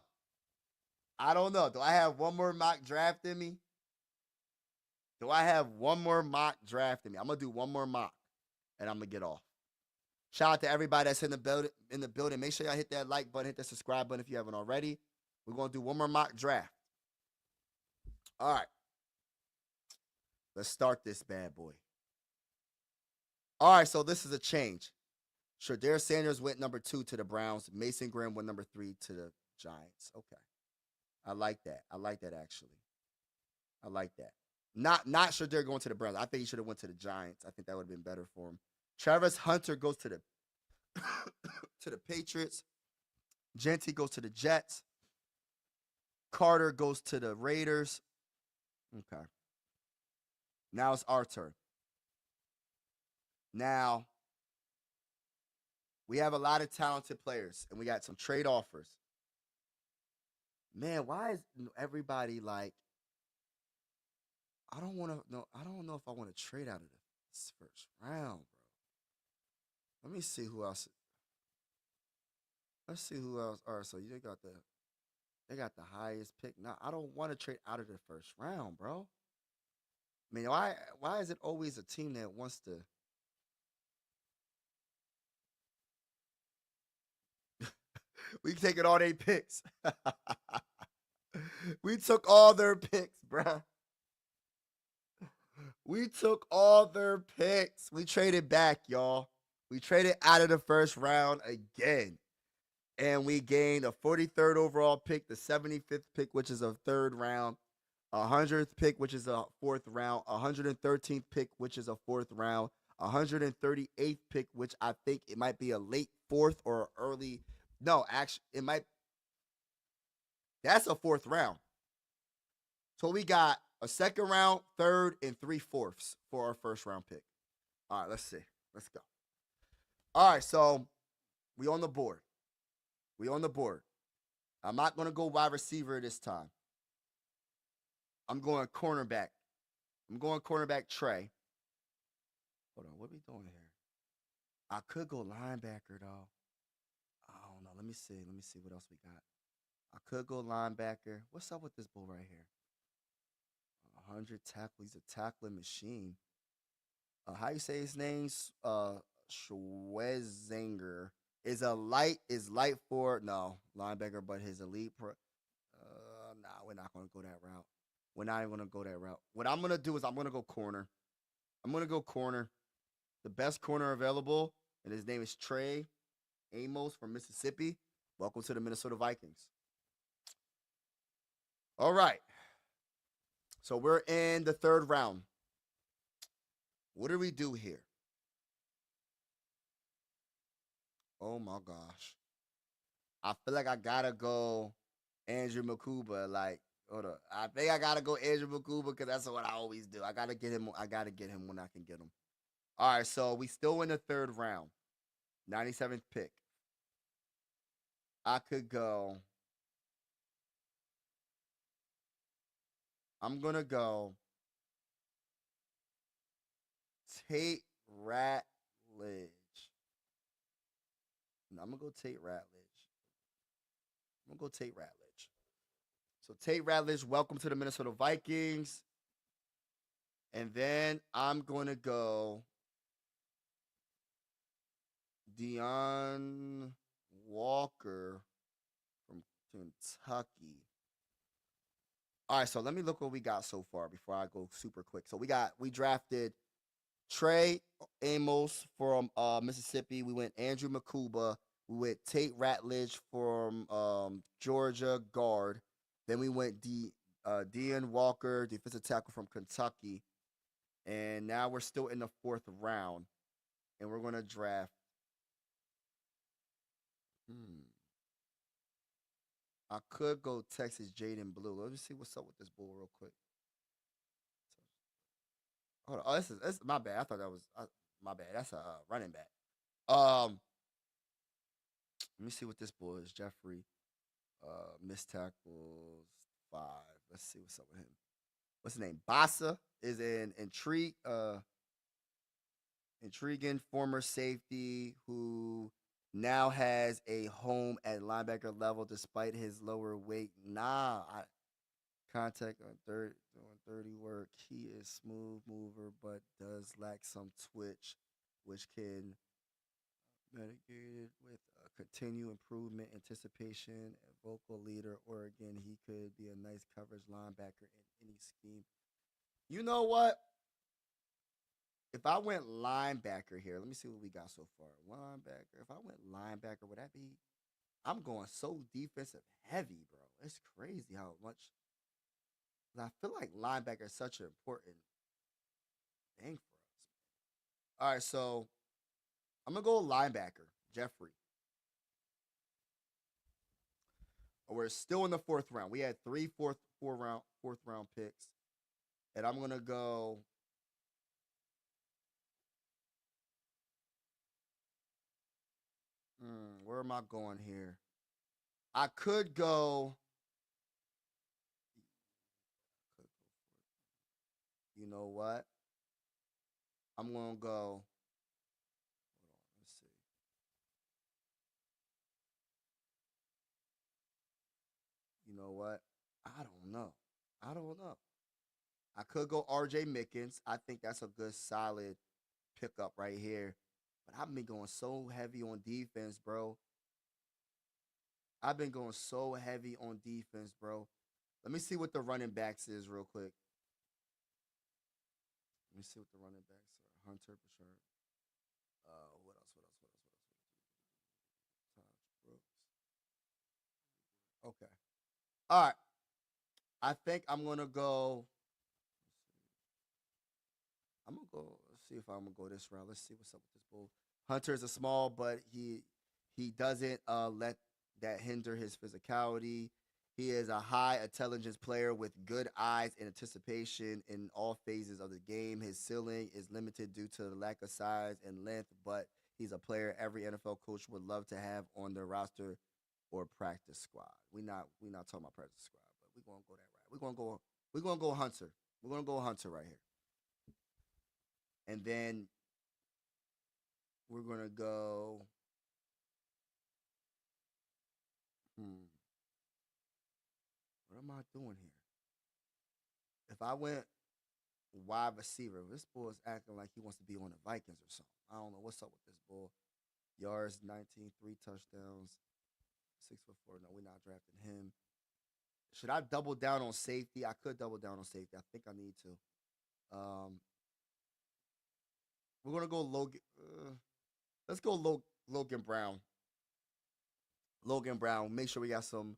I don't know. Do I have one more mock draft in me? Do I have one more mock draft in me? I'm gonna do one more mock, and I'm gonna get off. Shout out to everybody that's in the building. Make sure y'all hit that like button, hit that subscribe button if you haven't already. We're gonna do one more mock draft. All right. Let's start this bad boy. All right, so this is a change. Shedeur Sanders went number 2 to the Browns. Mason Graham went number 3 to the Giants. Okay. I like that. I like that, actually. I like that. Not Shedeur going to the Browns. I think he should have went to the Giants. I think that would have been better for him. Travis Hunter goes to the to the Patriots. Genty goes to the Jets. Carter goes to the Raiders. Okay. Now it's our turn. Now, we have a lot of talented players, and we got some trade offers. Man, why is everybody like, I don't know if I want to trade out of this first round, bro. Let me see who else. Let's see who else. All right, so they got the highest pick. Now, I don't want to trade out of the first round, bro. I mean, why is it always a team that wants to? We taking all their picks. We took all their picks, bruh. We took all their picks. We traded back, y'all. We traded out of the first round again. And we gained a 43rd overall pick, the 75th pick, which is a 3rd round, a 100th pick, which is a 4th round, a 113th pick, which is a 4th round, a 138th pick, which I think it might be a late 4th or early. No, actually, it might. That's a 4th round. So we got a 2nd round, 3rd, and 3/4 for our first round pick. All right, let's see. Let's go. All right, so we on the board. We on the board. I'm not going to go wide receiver this time. I'm going cornerback. I'm going cornerback Trey. Hold on, what are we doing here? I could go linebacker, though. I don't know. Let me see. Let me see what else we got. I could go linebacker. What's up with this bull right here? 100 tackle. He's a tackling machine. How you say his name? Schwezinger. Is light for linebacker, but his elite we're not gonna go that route. We're not even gonna go that route. What I'm gonna do is I'm gonna go corner. I'm gonna go corner. The best corner available, and his name is Trey Amos from Mississippi. Welcome to the Minnesota Vikings. All right. So we're in the 3rd round. What do we do here? Oh my gosh. I feel like I gotta go Andrew Makuba. Like, hold up. I think I gotta go Andrew Makuba because that's what I always do. I gotta get him when I can get him. All right, so we still in the 3rd round. 97th pick. I could go. I'm gonna go Tate Ratledge. No, I'm gonna go Tate Ratledge. So Tate Ratledge, welcome to the Minnesota Vikings. And then I'm gonna go Deion Walker from Kentucky. All right, so let me look what we got so far before I go super quick. So we drafted Trey Amos from Mississippi. We went Andrew Makuba. We went Tate Ratledge from Georgia guard. Then we went Deion Walker, defensive tackle from Kentucky. And now we're still in the 4th round. And we're going to draft. I could go Texas Jaden Blue. Let me see what's up with this bull real quick. Hold on. Oh, this is my bad. I thought that was my bad. That's a running back. Let me see what this bull is. Jeffrey, missed tackles 5. Let's see what's up with him. What's his name? Bassa is in Intrigue Intriguing former safety who now has a home at linebacker level despite his lower weight. Contact on doing dirty work. He is smooth mover, but does lack some twitch, which can mitigated with continued improvement, anticipation, and vocal leader. Or again, he could be a nice coverage linebacker in any scheme. You know what? If I went linebacker here, let me see what we got so far. Linebacker. If I went linebacker, would that be? I'm going so defensive heavy, bro. It's crazy how much. I feel like linebacker is such an important thing for us. All right, so I'm gonna go linebacker, Jeffrey. We're still in the fourth round. We had fourth round picks, and I'm gonna go. Where am I going here? I could go. You know what? I'm gonna go. Hold on, let's see. You know what? I don't know. I don't know. I could go RJ Mickens. I think that's a good solid pickup right here. But I've been going so heavy on defense, bro. I've been going so heavy on defense, bro. Let me see what the running backs is real quick. Let me see what the running backs are. Hunter, Bashard. What else? Taj Brooks. Okay. All right. I think I'm gonna go. I'm gonna go. Let's see if I'm gonna go this route. Let's see what's up with this bull. Hunter's a small, but he doesn't let that hinder his physicality. He is a high intelligence player with good eyes and anticipation in all phases of the game. His ceiling is limited due to the lack of size and length, but he's a player every NFL coach would love to have on their roster or practice squad. We not talking about practice squad, but we're gonna go that right. We're gonna go Hunter. We're gonna go Hunter right here. And then we're gonna go. What am I doing here? If I went wide receiver, this bull is acting like he wants to be on the Vikings or something. I don't know what's up with this bull. Yards 19, 3 touchdowns, 6'4". No, we're not drafting him. Should I double down on safety? I could double down on safety. I think I need to. We're gonna go Logan. Let's go Logan Brown. Logan Brown. Make sure we got some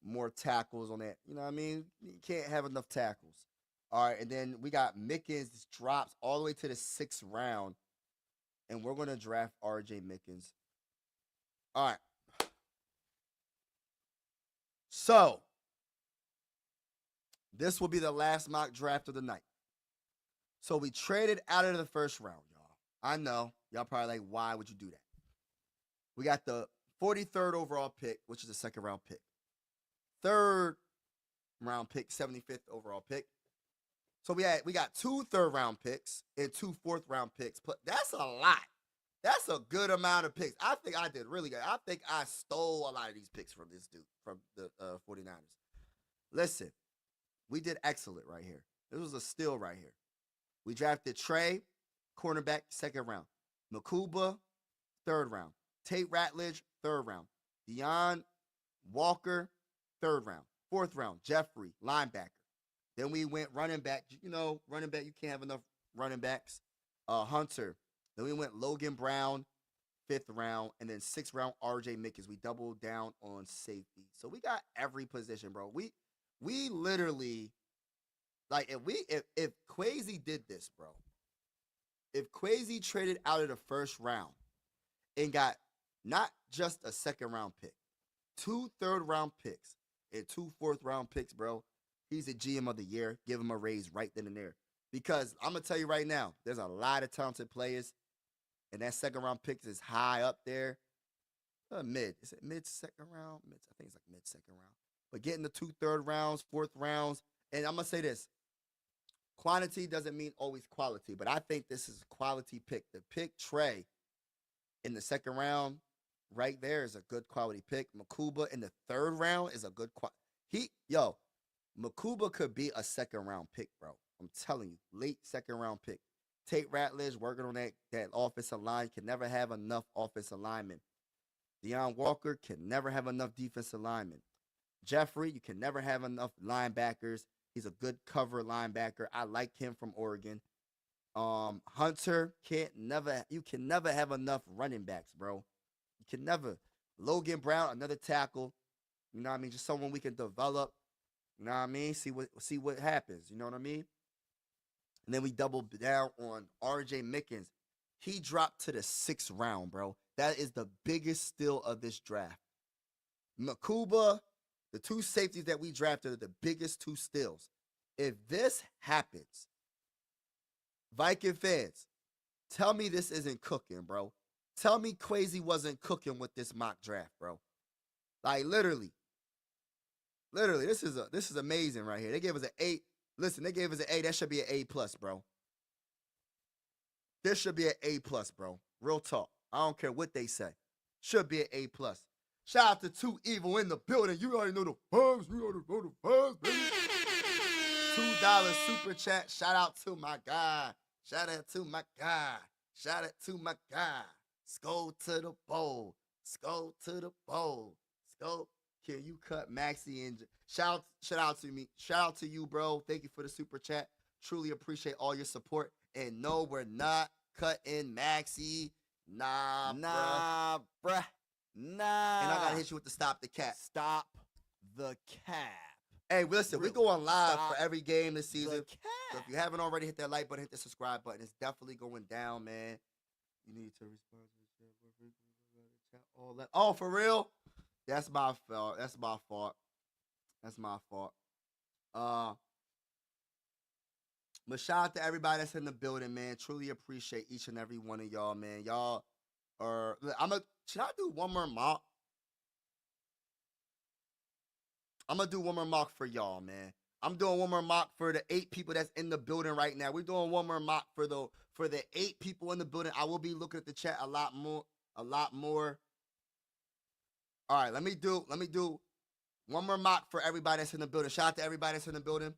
more tackles on that. You know what I mean? You can't have enough tackles. All right, and then we got Mickens drops all the way to the 6th round, and we're gonna draft RJ Mickens. All right. So this will be the last mock draft of the night. So we traded out of the first round, y'all. I know. Y'all probably like, why would you do that? We got the 43rd overall pick, which is a second round pick. 3rd round pick, 75th overall pick. So we got 2 third-round picks and 2 fourth-round picks. That's a lot. That's a good amount of picks. I think I did really good. I think I stole a lot of these picks from this dude, from the 49ers. Listen, we did excellent right here. This was a steal right here. We drafted Trey, cornerback, 2nd round. Makuba, 3rd round. Tate Ratledge, 3rd round. Deion Walker, 3rd round. 4th round, Jeffrey, linebacker. Then we went running back. You know, running back, you can't have enough running backs. Hunter. Then we went Logan Brown, 5th round. And then 6th round, RJ Mickens. We doubled down on safety. So we got every position, bro. We literally, like, if Quasi did this, bro. If Quasi traded out of the 1st round and got not just a 2nd round pick, 2 3rd-round picks, and 2 4th-round picks, bro, he's a GM of the year. Give him a raise right then and there. Because I'm going to tell you right now, there's a lot of talented players, and that 2nd round pick is high up there. Mid. Is it mid-2nd round? I think it's like mid-2nd round. But getting the 2 3rd rounds, 4th rounds, and I'm going to say this. Quantity doesn't mean always quality, but I think this is a quality pick. The pick Trey in the second round, right there is a good quality pick. Makuba in the third round is a good Makuba could be a second round pick, bro. I'm telling you, late second round pick. Tate Ratledge working on that offensive line, can never have enough offensive linemen. Deion Walker can never have enough defensive linemen. Jeffrey, you can never have enough linebackers. He's a good cover linebacker. I like him from Oregon. Hunter you can never have enough running backs, bro. You can never. Logan Brown, another tackle. You know what I mean? Just someone we can develop. You know what I mean? See what happens. You know what I mean? And then we double down on RJ Mickens. He dropped to the 6th round, bro. That is the biggest steal of this draft. Makuba, the two safeties that we drafted are the biggest two steals. If this happens, Viking fans, tell me this isn't cooking, bro. Tell me Quasi wasn't cooking with this mock draft, bro. Like literally, this is amazing right here. They gave us an 8. Listen, they gave us an A. That should be an A+, bro. This should be an A+, bro. Real talk. I don't care what they say. Should be an A+. Shout out to Too Evil in the building. You already know the vibes. You already know the vibes, baby. $2 super chat. Shout out to my guy. Shout out to my guy. Shout out to my guy. Skull to the bowl. Skull to the bowl. Skull. Can you cut Maxie and shout out to me? Shout out to you, bro. Thank you for the super chat. Truly appreciate all your support. And no, we're not cutting Maxie. Nah, bruh. Nah. And I gotta hit you with the stop the cap. Stop the cap. Hey, listen, we're going live for every game this season. So if you haven't already, hit that like button, hit the subscribe button. It's definitely going down, man. You need to respond to the chat. All that. Oh, for real? That's my fault. That's my fault. That's my fault. But shout out to everybody that's in the building, man. Truly appreciate each and every one of y'all, man. Y'all are. Should I do one more mock? I'm gonna do one more mock for y'all, man. I'm doing one more mock for the 8 people that's in the building right now. We're doing one more mock for the 8 people in the building. I will be looking at the chat a lot more. All right, let me do one more mock for everybody that's in the building. Shout out to everybody that's in the building.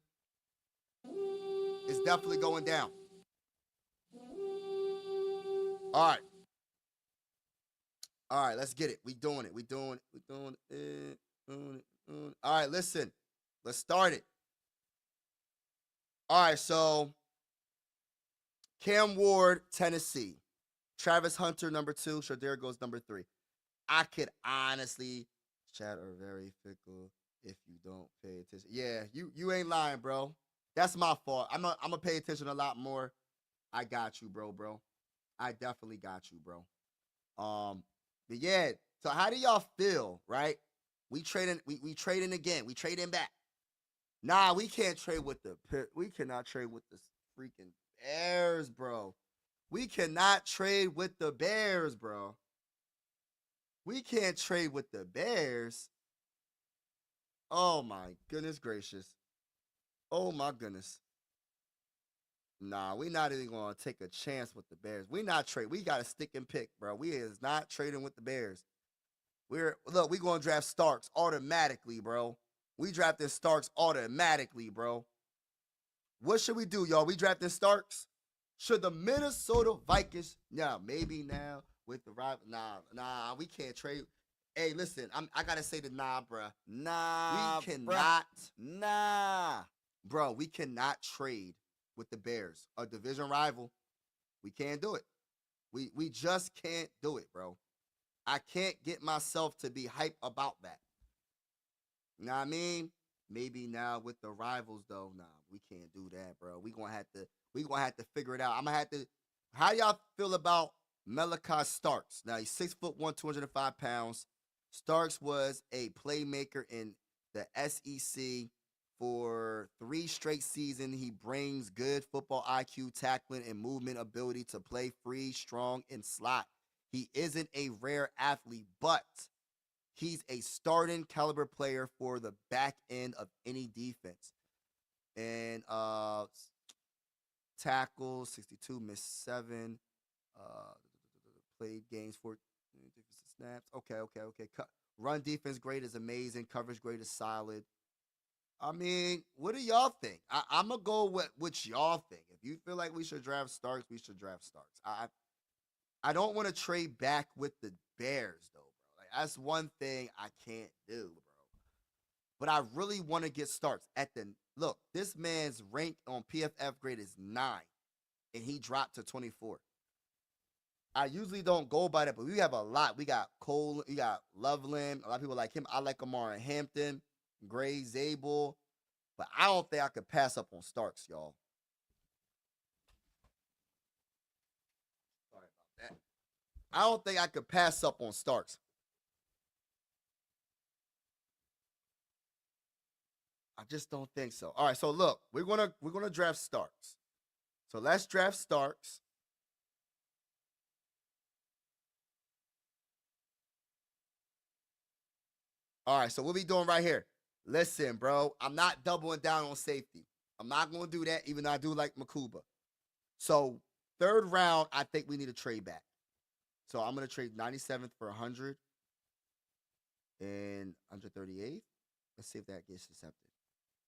It's definitely going down. All right, let's get it. We doing it. All right, listen. Let's start it. All right, so Cam Ward, Tennessee. Travis Hunter, number 2. Shadir goes number 3. I could honestly, chat are very fickle if you don't pay attention. Yeah, you ain't lying, bro. That's my fault. I'm gonna pay attention a lot more. I got you, bro. I definitely got you, bro. But yeah. So how do y'all feel, right? We trading again. We trading back. Nah, we can't trade with we cannot trade with the freaking Bears, bro. We cannot trade with the Bears, bro. We can't trade with the Bears. Oh my goodness gracious. Oh my goodness. Nah, we not even gonna take a chance with the Bears. We not trade. We got to stick and pick, bro. We is not trading with the Bears. We gonna draft Starks automatically, bro. We drafted Starks automatically, bro. What should we do, y'all? We drafting Starks? Should the Minnesota Vikings? Yeah, maybe now with the rival. Nah, we can't trade. Hey, listen, I gotta say the bruh. Nah, we cannot. Nah, bro, we cannot trade with the Bears, a division rival. We can't do it. We just can't do it, bro. I can't get myself to be hype about that. You know what I mean? Maybe now with the rivals though, nah, we can't do that, bro. We gonna have to figure it out. I'm gonna have to. How y'all feel about Malachi Starks? Now he's 6'1", 205 pounds. Starks was a playmaker in the SEC for 3 straight seasons. He brings good football IQ, tackling, and movement ability to play free, strong, and slot. He isn't a rare athlete, but he's a starting caliber player for the back end of any defense. And tackles, 62, missed 7. Played games, 14 defensive snaps. Okay. Run defense grade is amazing. Coverage grade is solid. I mean, what do y'all think? I'm going to go with what y'all think. If you feel like we should draft Starks, we should draft Starks. I don't want to trade back with the Bears, though, bro. Like, that's one thing I can't do, bro. But I really want to get Starks. Look, this man's rank on PFF grade is 9, and he dropped to 24. I usually don't go by that, but we have a lot. We got Cole, we got Loveland. A lot of people like him. I like Amara Hampton, Gray, Zabel. But I don't think I could pass up on Starks, y'all. Sorry about that. I don't think I could pass up on Starks. I just don't think so. All right, so look, we're gonna draft Starks. So let's draft Starks. All right, so what we doing right here? Listen, bro, I'm not doubling down on safety. I'm not going to do that, even though I do like Makuba. So, 3rd round, I think we need to trade back. So, I'm going to trade 97th for 100 and 138th. Let's see if that gets accepted.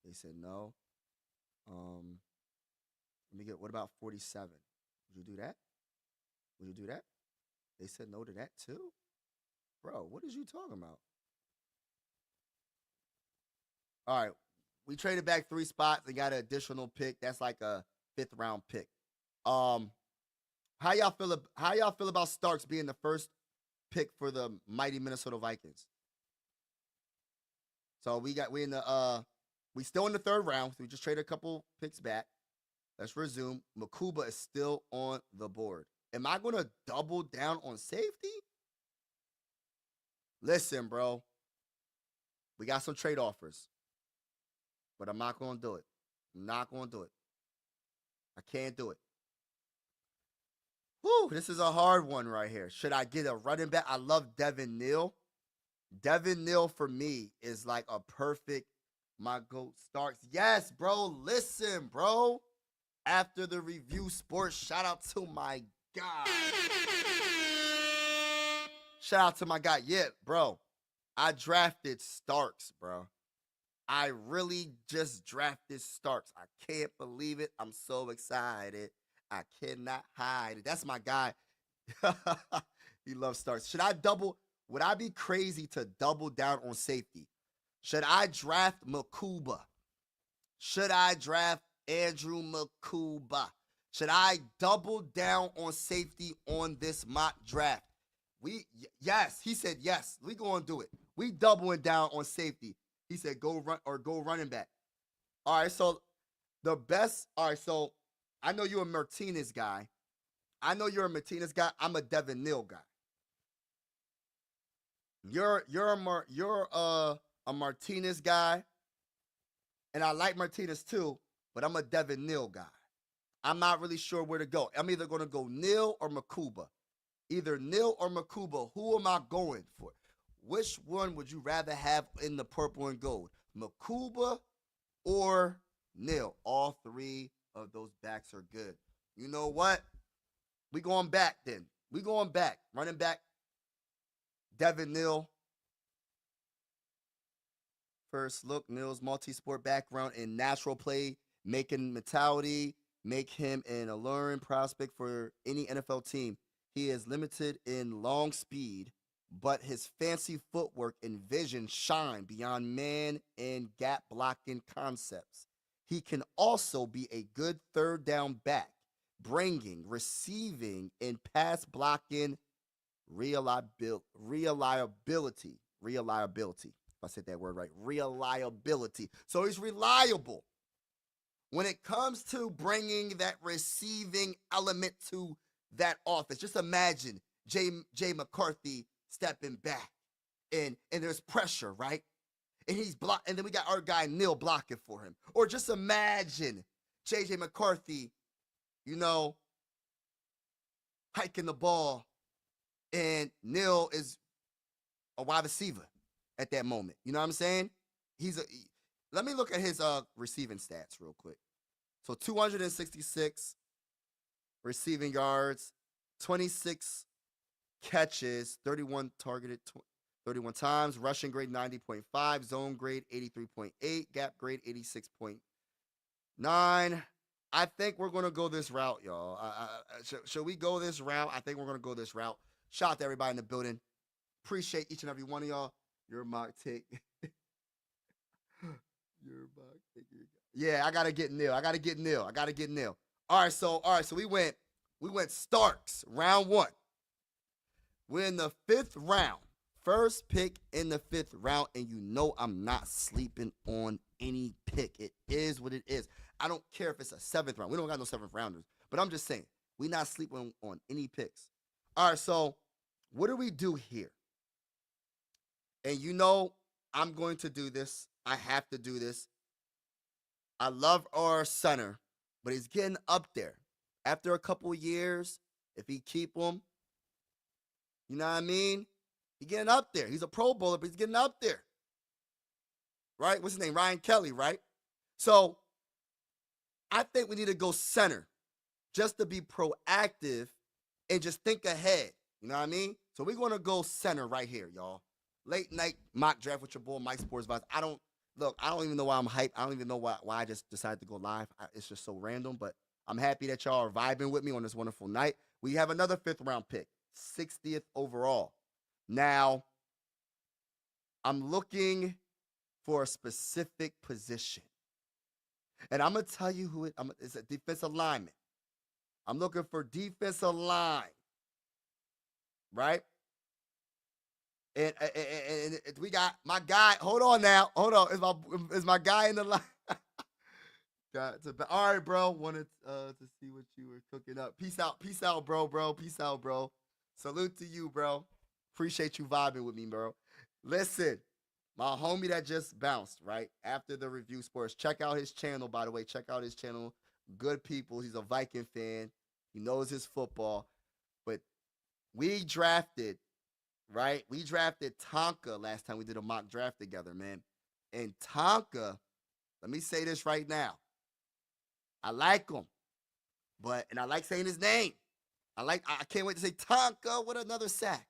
They said no. Let me get, what about 47? Would you do that? Would you do that? They said no to that too? Bro, what is you talking about? All right, we traded back 3 spots and got an additional pick. That's like a 5th round pick. How y'all feel about Starks being the first pick for the mighty Minnesota Vikings? So we still in the 3rd round. So we just traded a couple picks back. Let's resume. Makuba is still on the board. Am I going to double down on safety? Listen, bro. We got some trade offers. But I'm not going to do it. I'm not going to do it. I can't do it. Whew, this is a hard one right here. Should I get a running back? I love Devin Neal. Devin Neal for me is like a perfect my GOAT Starks. Yes, bro. Listen, bro. After the review sports, shout out to my guy. Shout out to my guy. Yeah, bro. I drafted Starks, bro. I really just drafted Starks. I can't believe it. I'm so excited. I cannot hide it. That's my guy. He loves Starks. Would I be crazy to double down on safety? Should I draft Makuba? Should I draft Andrew Makuba? Should I double down on safety on this mock draft? Yes, he said yes. We going to do it. We doubling down on safety. He said go running back. All right, so so I know you're a Martinez guy. I'm a Devin Neal guy. You're a Martinez guy, and I like Martinez too, but I'm a Devin Neal guy. I'm not really sure where to go. I'm either going to go Neal or Makuba. Either Neal or Makuba. Who am I going for? Which one would you rather have in the purple and gold? Makuba or Neal? All 3 of those backs are good. You know what? We going back then. We going back. Running back, Devin Neal. First look, Neal's multi-sport background and natural play making mentality make him an alluring prospect for any NFL team. He is limited in long speed, but his fancy footwork and vision shine beyond man and gap blocking concepts. He can also be a good 3rd down back, bringing, receiving, and pass blocking reliability. If I said that word right, reliability. So he's reliable. When it comes to bringing that receiving element to that offense, just imagine Jay McCarthy stepping back, and there's pressure, right? And he's and then we got our guy Neal blocking for him. Or just imagine JJ McCarthy, hiking the ball, and Neal is a wide receiver at that moment. You know what I'm saying? Let me look at his receiving stats real quick. So 266 receiving yards, 26 catches, 31 targeted 31 times, rushing grade 90.5, zone grade 83.8, gap grade 86.9. I think we're going to go this route, y'all. Should we go this route? I think we're going to go this route. Shout out to everybody in the building. Appreciate each and every one of y'all. Your mock take. Your mock take. Yeah, I got to get nil. All right, so we went Starks, round 1. We're in the 5th round. First pick in the 5th round, and you know I'm not sleeping on any pick. It is what it is. I don't care if it's a 7th round. We don't got no 7th rounders. But I'm just saying, we not sleeping on any picks. All right, so what do we do here? And you know I'm going to do this. I have to do this. I love our center, but he's getting up there. After a couple of years, if he keep him, you know what I mean? He's getting up there. He's a Pro Bowler, but he's getting up there. Right? What's his name? Ryan Kelly, right? So I think we need to go center just to be proactive and just think ahead. You know what I mean? So we're going to go center right here, y'all. Late night mock draft with your boy, Mike Sports Vibes. I don't even know why I'm hyped. I don't even know why I just decided to go live. It's just so random, but I'm happy that y'all are vibing with me on this wonderful night. We have another 5th round pick, 60th overall. Now, I'm looking for a specific position. And I'm going to tell you who it's a defensive lineman. I'm looking for defensive line. Right? And we got my guy. Hold on now. Hold on. Is my guy in the line? All right, bro. Wanted to see what you were cooking up. Peace out, bro. Peace out, bro. Salute to you, bro. Appreciate you vibing with me, bro. Listen, my homie that just bounced, right, after the Review Sports. Check out his channel, by the way. Check out his channel. Good people. He's a Viking fan. He knows his football. But we drafted, right? We drafted Tonka last time we did a mock draft together, man. And Tonka, let me say this right now. I like him. And I like saying his name. I can't wait to say Tonka with another sack.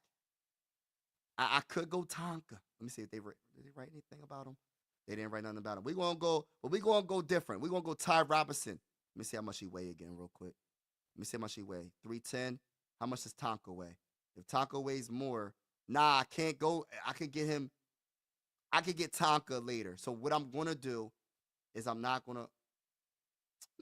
I could go Tonka. Let me see if did they write anything about him? They didn't write nothing about him. We're going to go different. We're going to go Ty Robinson. Let me see how much he weigh again real quick. Let me see how much he weigh. 310. How much does Tonka weigh? If Tonka weighs more, I can't go. I could get Tonka later. So what I'm going to do is I'm not going to.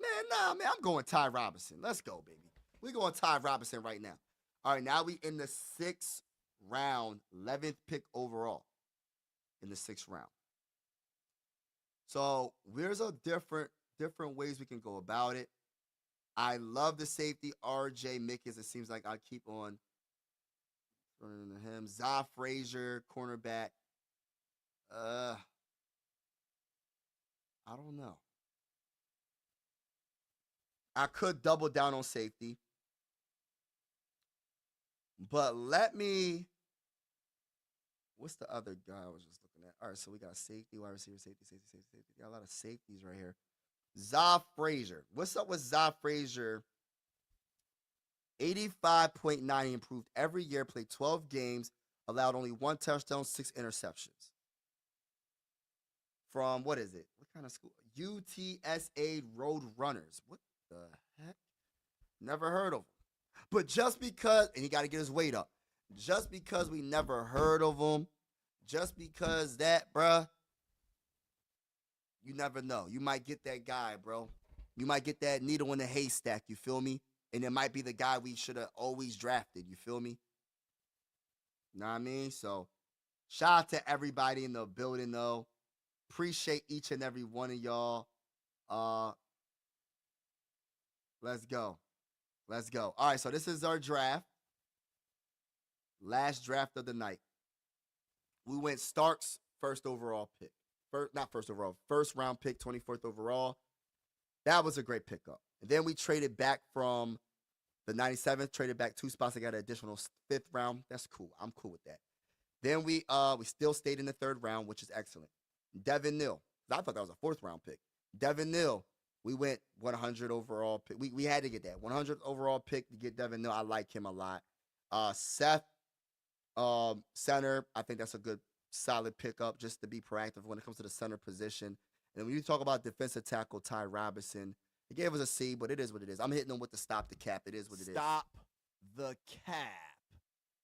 Man, I'm going Ty Robinson. Let's go, baby. We're going Ty Robinson right now. All right, now we in the 6th round, 11th pick overall in the 6th round. So there's a different ways we can go about it. I love the safety, R.J. Mickens. It seems like I keep on running to him. Za Frazier, cornerback. I don't know. I could double down on safety. But what's the other guy I was just looking at? All right, so we got safety, wide receiver, safety. Got a lot of safeties right here. Za Frazier. What's up with Za Frazier? 85.9 improved every year, played 12 games, allowed only 1 touchdown, 6 interceptions. From, what is it? What kind of school? UTSA Road Runners. What the heck? Never heard of him. But just because, and he got to get his weight up, just because we never heard of him, just because that, bruh, you never know. You might get that guy, bro. You might get that needle in the haystack, you feel me? And it might be the guy we should have always drafted, you feel me? You know what I mean? So, shout out to everybody in the building, though. Appreciate each and every one of y'all. Let's go. All right, so this is our draft. Last draft of the night. We went Starks, first overall pick. First round pick, 24th overall. That was a great pickup. And then we traded back from the 97th, traded back 2 spots. I got an additional 5th round. That's cool. I'm cool with that. Then we still stayed in the 3rd round, which is excellent. Devin Neal. I thought that was a 4th round pick. Devin Neal, We went 100 overall pick. We had to get that 100 overall pick to get Devin Neal. I like him a lot. Seth, center. I think that's a good, solid pickup just to be proactive when it comes to the center position. And when you talk about defensive tackle Ty Robinson, he gave us a C, but it is what it is. I'm hitting him with the stop the cap. It is what it is. Stop the cap.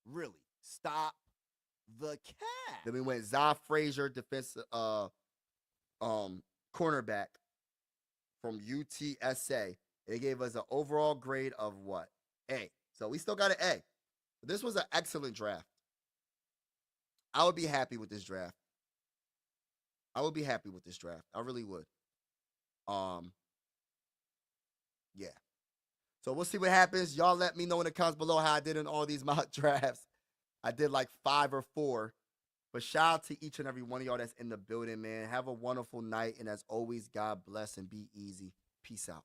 Really, stop the cap. Then we went Zah Frazier, defensive cornerback from UTSA. It gave us an overall grade of what? A. So we still got an A. This was an excellent draft. I would be happy with this draft. I would be happy with this draft. I really would. Yeah. So we'll see what happens. Y'all let me know in the comments below how I did in all these mock drafts. I did like 5 or 4. But shout out to each and every one of y'all that's in the building, man. Have a wonderful night. And as always, God bless and be easy. Peace out.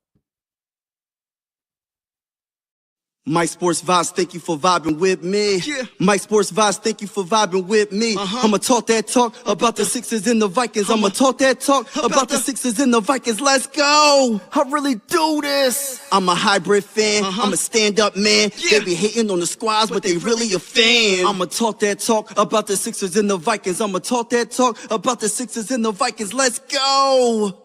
Mike Sports Vibes, thank you for vibing with me. Yeah. Mike Sports Vibes, thank you for vibing with me. I'ma talk that talk about the Sixers and the Vikings. I'ma talk that talk about the Sixers and the Vikings. Let's go. I really do this. I'm a hybrid fan. I'm a stand-up man. Yeah. They be hating on the squads, but they really a fan. I'ma talk that talk about the Sixers and the Vikings. I'ma talk that talk about the Sixers and the Vikings. Let's go.